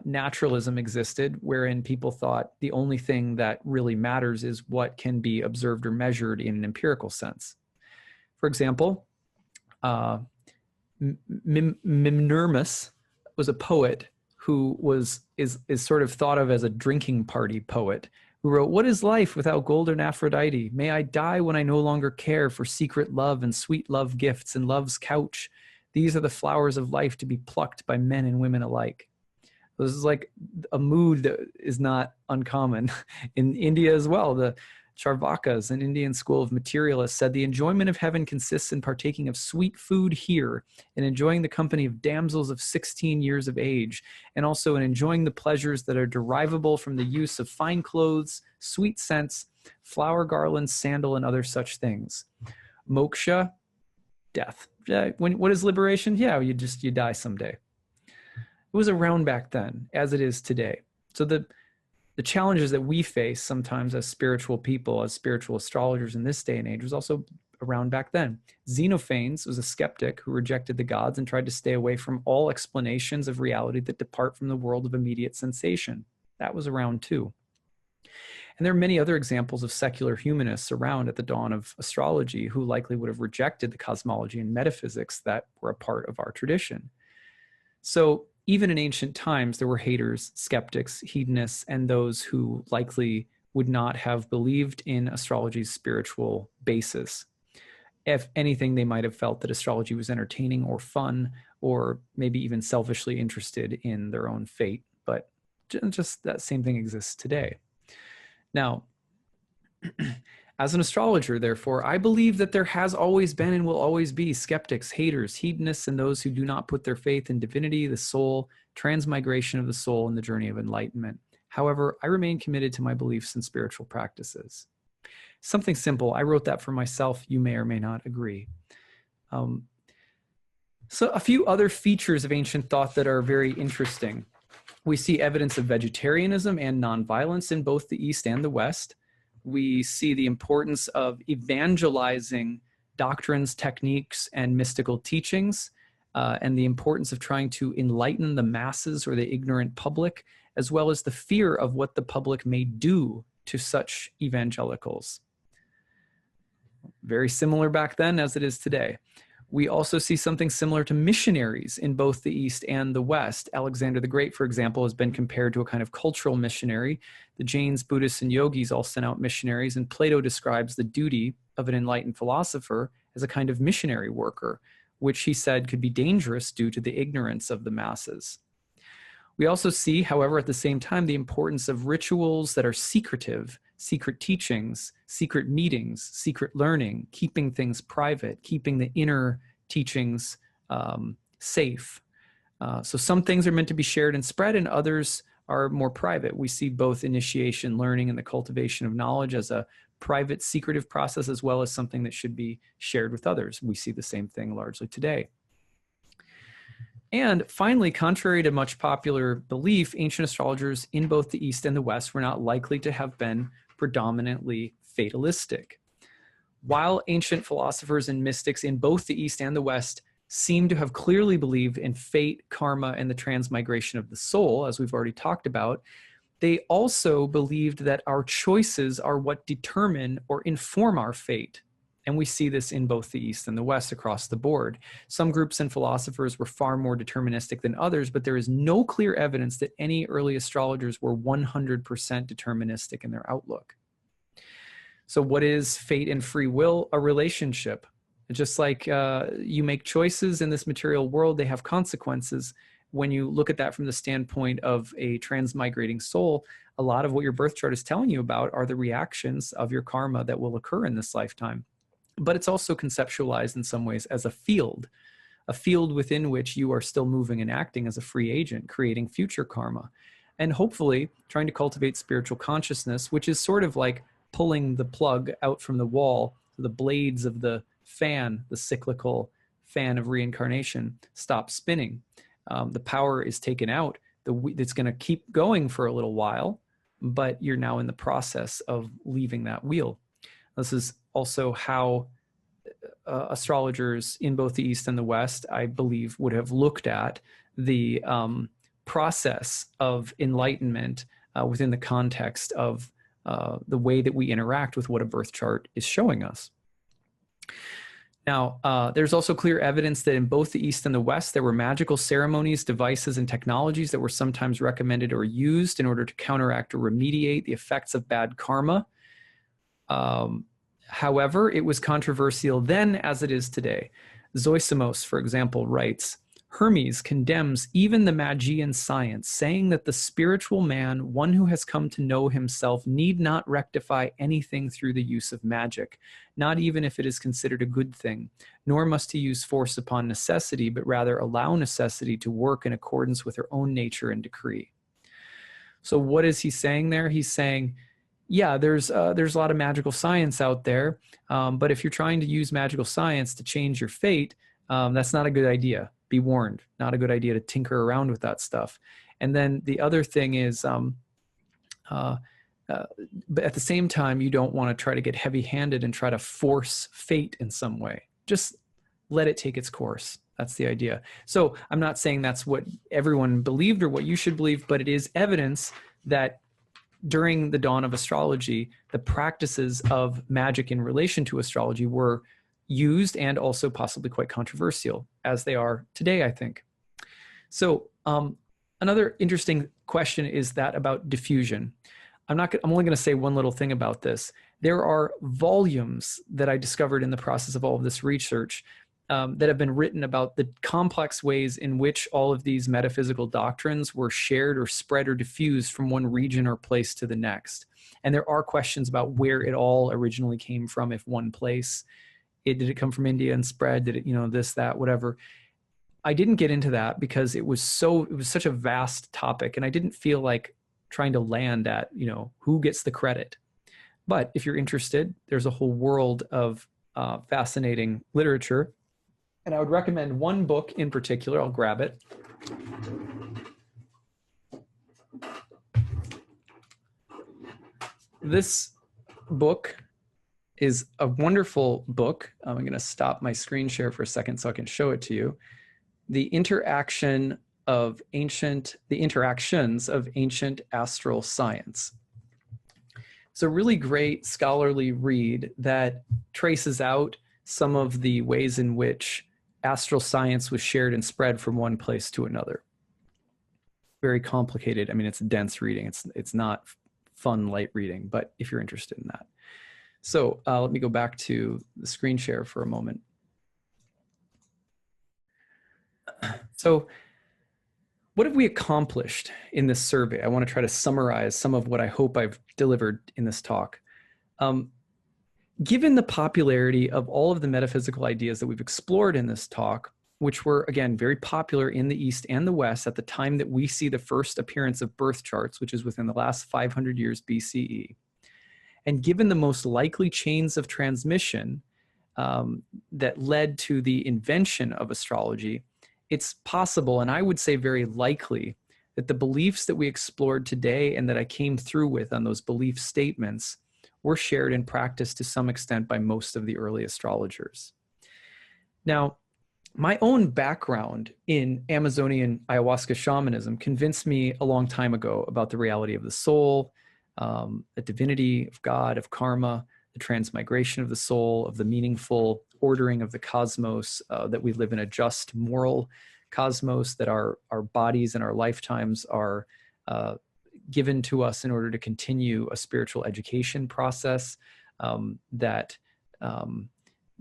naturalism existed, wherein people thought the only thing that really matters is what can be observed or measured in an empirical sense. For example, Mimnermus was a poet who is sort of thought of as a drinking party poet, who wrote, "What is life without golden Aphrodite? May I die when I no longer care for secret love and sweet love gifts and love's couch. These are the flowers of life to be plucked by men and women alike." This is like a mood that is not uncommon in India as well. The Charvakas, an Indian school of materialists, said the enjoyment of heaven consists in partaking of sweet food here and enjoying the company of damsels of 16 years of age, and also in enjoying the pleasures that are derivable from the use of fine clothes, sweet scents, flower garlands, sandal, and other such things. Moksha, death. What is liberation? Yeah, you die someday. It was around back then, as it is today. So the challenges that we face sometimes as spiritual people, as spiritual astrologers in this day and age, was also around back then. Xenophanes was a skeptic who rejected the gods and tried to stay away from all explanations of reality that depart from the world of immediate sensation. That was around too. And there are many other examples of secular humanists around at the dawn of astrology who likely would have rejected the cosmology and metaphysics that were a part of our tradition. So even in ancient times, there were haters, skeptics, hedonists, and those who likely would not have believed in astrology's spiritual basis. If anything, they might have felt that astrology was entertaining or fun, or maybe even selfishly interested in their own fate. But just that same thing exists today. Now, as an astrologer, therefore, I believe that there has always been and will always be skeptics, haters, hedonists, and those who do not put their faith in divinity, the soul, transmigration of the soul, and the journey of enlightenment. However, I remain committed to my beliefs and spiritual practices. Something simple. I wrote that for myself. You may or may not agree. So a few other features of ancient thought that are very interesting. We see evidence of vegetarianism and nonviolence in both the East and the West. We see the importance of evangelizing doctrines, techniques, and mystical teachings, and the importance of trying to enlighten the masses or the ignorant public, as well as the fear of what the public may do to such evangelicals. Very similar back then as it is today. We also see something similar to missionaries in both the East and the West. Alexander the Great, for example, has been compared to a kind of cultural missionary. The Jains, Buddhists, and yogis all sent out missionaries, and Plato describes the duty of an enlightened philosopher as a kind of missionary worker, which he said could be dangerous due to the ignorance of the masses. We also see, however, at the same time, the importance of rituals that are secretive, secret teachings, secret meetings, secret learning, keeping things private, keeping the inner teachings safe. So some things are meant to be shared and spread, and others are more private. We see both initiation, learning, and the cultivation of knowledge as a private, secretive process, as well as something that should be shared with others. We see the same thing largely today. And finally, contrary to much popular belief, ancient astrologers in both the East and the West were not likely to have been predominantly fatalistic. While ancient philosophers and mystics in both the East and the West seem to have clearly believed in fate, karma, and the transmigration of the soul, as we've already talked about, they also believed that our choices are what determine or inform our fate. And we see this in both the East and the West across the board. Some groups and philosophers were far more deterministic than others, but there is no clear evidence that any early astrologers were 100% deterministic in their outlook. So what is fate and free will? A relationship. Just like you make choices in this material world, they have consequences. When you look at that from the standpoint of a transmigrating soul, a lot of what your birth chart is telling you about are the reactions of your karma that will occur in this lifetime. But it's also conceptualized in some ways as a field within which you are still moving and acting as a free agent, creating future karma, and hopefully trying to cultivate spiritual consciousness, which is sort of like pulling the plug out from the wall, so the blades of the fan, the cyclical fan of reincarnation, stop spinning. The power is taken out. It's going to keep going for a little while, but you're now in the process of leaving that wheel. This is also how astrologers in both the East and the West, I believe, would have looked at the process of enlightenment within the context of the way that we interact with what a birth chart is showing us. Now, there's also clear evidence that in both the East and the West, there were magical ceremonies, devices, and technologies that were sometimes recommended or used in order to counteract or remediate the effects of bad karma. However, it was controversial then as it is today. Zoisimos, for example, writes, Hermes condemns even the Magian science, saying that the spiritual man, one who has come to know himself, need not rectify anything through the use of magic, not even if it is considered a good thing, nor must he use force upon necessity, but rather allow necessity to work in accordance with her own nature and decree. So what is he saying there? He's saying, yeah, there's a lot of magical science out there, but if you're trying to use magical science to change your fate, that's not a good idea. Be warned, not a good idea to tinker around with that stuff. And then the other thing is, but at the same time, you don't want to try to get heavy-handed and try to force fate in some way. Just let it take its course. That's the idea. So I'm not saying that's what everyone believed or what you should believe, but it is evidence that during the dawn of astrology, the practices of magic in relation to astrology were used and also possibly quite controversial, as they are today, I think. So another interesting question is that about diffusion. I'm only going to say one little thing about this. There are volumes that I discovered in the process of all of this research that have been written about the complex ways in which all of these metaphysical doctrines were shared or spread or diffused from one region or place to the next. And there are questions about where it all originally came from, if one place. Did it come from India and spread? Did it, this, that, whatever? I didn't get into that because it was such a vast topic, and I didn't feel like trying to land at, who gets the credit. But if you're interested, there's a whole world of fascinating literature. And I would recommend one book in particular. I'll grab it. This book is a wonderful book. I'm going to stop my screen share for a second so I can show it to you. The Interactions of Ancient Astral Science. It's a really great scholarly read that traces out some of the ways in which astral science was shared and spread from one place to another. Very complicated. I mean, it's dense reading. It's not fun, light reading, but if you're interested in that. So let me go back to the screen share for a moment. So what have we accomplished in this survey? I want to try to summarize some of what I hope I've delivered in this talk. Given the popularity of all of the metaphysical ideas that we've explored in this talk, which were, again, very popular in the East and the West at the time that we see the first appearance of birth charts, which is within the last 500 years BCE, and given the most likely chains of transmission that led to the invention of astrology, it's possible, and I would say very likely, that the beliefs that we explored today and that I came through with on those belief statements were shared in practice to some extent by most of the early astrologers. Now, my own background in Amazonian ayahuasca shamanism convinced me a long time ago about the reality of the soul, the divinity of God, of karma, the transmigration of the soul, of the meaningful ordering of the cosmos, that we live in a just moral cosmos, that our bodies and our lifetimes are given to us in order to continue a spiritual education process, that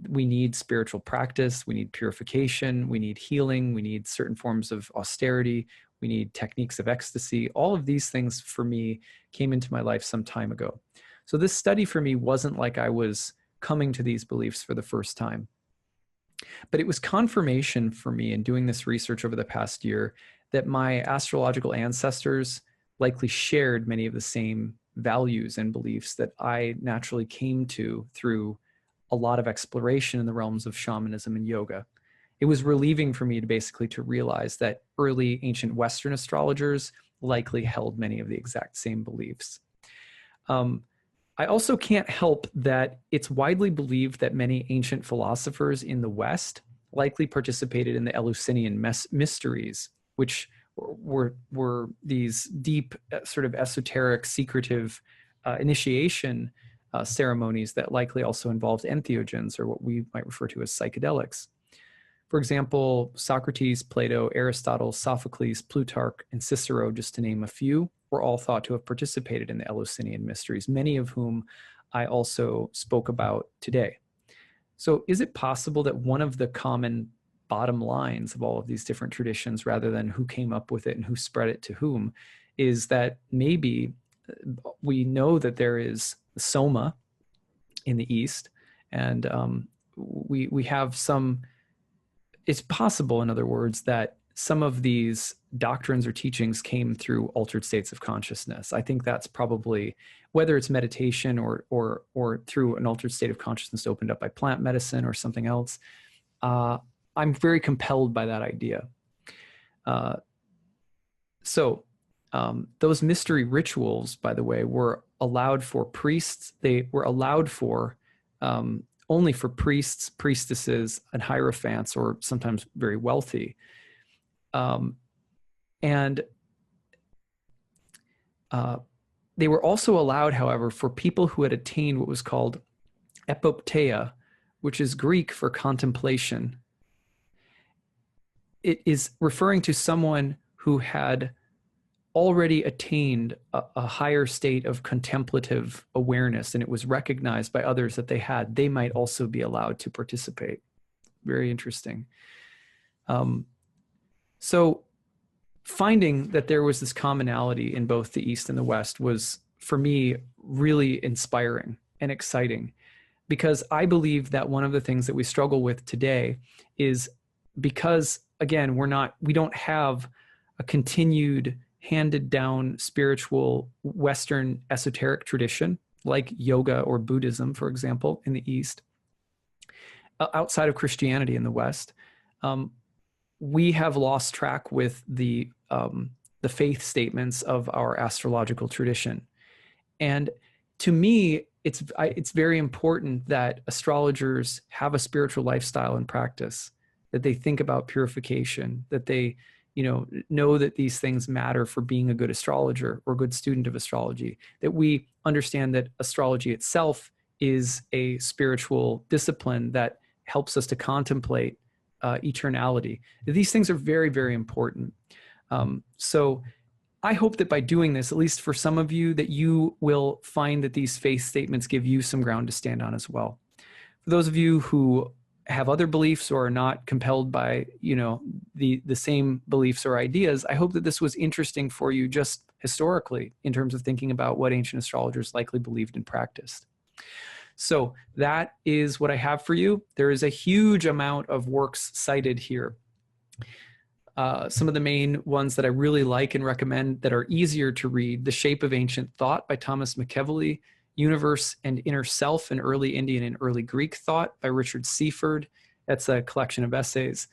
we need spiritual practice, we need purification, we need healing, we need certain forms of austerity, we need techniques of ecstasy. All of these things for me came into my life some time ago. So this study for me wasn't like I was coming to these beliefs for the first time, but it was confirmation for me in doing this research over the past year that my astrological ancestors likely shared many of the same values and beliefs that I naturally came to through a lot of exploration in the realms of shamanism and yoga. It was relieving for me to realize that early ancient Western astrologers likely held many of the exact same beliefs. I also can't help that it's widely believed that many ancient philosophers in the West likely participated in the Eleusinian mysteries, which were these deep, sort of esoteric, secretive initiation ceremonies that likely also involved entheogens, or what we might refer to as psychedelics. For example, Socrates, Plato, Aristotle, Sophocles, Plutarch, and Cicero, just to name a few, were all thought to have participated in the Eleusinian mysteries, many of whom I also spoke about today. So is it possible that one of the common bottom lines of all of these different traditions, rather than who came up with it and who spread it to whom, is that maybe we know that there is Soma in the East, and we have some. It's possible, in other words, that some of these doctrines or teachings came through altered states of consciousness. I think that's probably, whether it's meditation or through an altered state of consciousness opened up by plant medicine or something else. I'm very compelled by that idea. So those mystery rituals, by the way, were allowed for priests. They were allowed for only for priests, priestesses, and hierophants, or sometimes very wealthy. And they were also allowed, however, for people who had attained what was called epopteia, which is Greek for contemplation. It is referring to someone who had already attained a higher state of contemplative awareness, and it was recognized by others that they might also be allowed to participate. Very interesting. So finding that there was this commonality in both the East and the West was, for me, really inspiring and exciting, because I believe that one of the things that we struggle with today is because, again, we don't have a continued handed down spiritual Western esoteric tradition like yoga or Buddhism, for example, in the East, outside of Christianity in the West. We have lost track with the faith statements of our astrological tradition. And to me, it's very important that astrologers have a spiritual lifestyle and practice, that they think about purification, that they know that these things matter for being a good astrologer or good student of astrology, that we understand that astrology itself is a spiritual discipline that helps us to contemplate eternality. These things are very, very important. So I hope that by doing this, at least for some of you, that you will find that these faith statements give you some ground to stand on as well. For those of you who have other beliefs or are not compelled by, the same beliefs or ideas, I hope that this was interesting for you just historically in terms of thinking about what ancient astrologers likely believed and practiced. So that is what I have for you. There is a huge amount of works cited here. Some of the main ones that I really like and recommend that are easier to read: The Shape of Ancient Thought by Thomas McEvilley, Universe and Inner Self in Early Indian and Early Greek Thought by Richard Seaford. That's a collection of essays.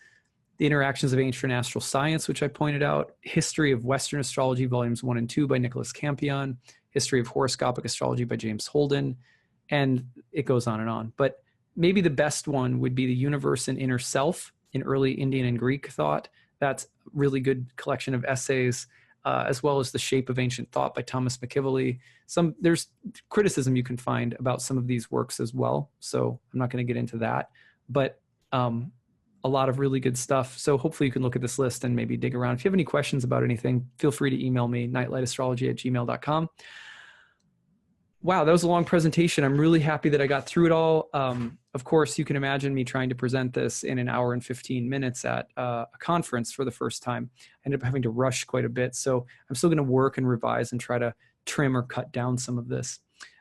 The Interactions of Ancient Astral Science, which I pointed out. History of Western Astrology, Volumes 1 and 2 by Nicholas Campion. History of Horoscopic Astrology by James Holden. And it goes on and on. But maybe the best one would be The Universe and Inner Self in Early Indian and Greek Thought. That's a really good collection of essays, as well as The Shape of Ancient Thought by Thomas McEvilley. There's criticism you can find about some of these works as well, so I'm not going to get into that. But a lot of really good stuff. So hopefully you can look at this list and maybe dig around. If you have any questions about anything, feel free to email me, nightlightastrology@gmail.com. Wow, that was a long presentation. I'm really happy that I got through it all. Of course, you can imagine me trying to present this in an hour and 15 minutes at a conference for the first time. I ended up having to rush quite a bit. So I'm still going to work and revise and try to trim or cut down some of this.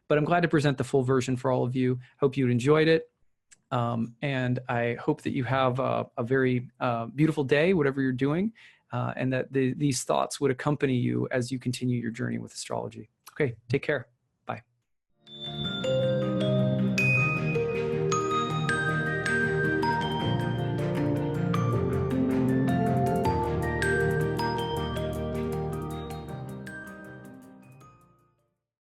But I'm glad to present the full version for all of you. Hope you enjoyed it. And I hope that you have a very beautiful day, whatever you're doing, and that these thoughts would accompany you as you continue your journey with astrology. Okay, take care.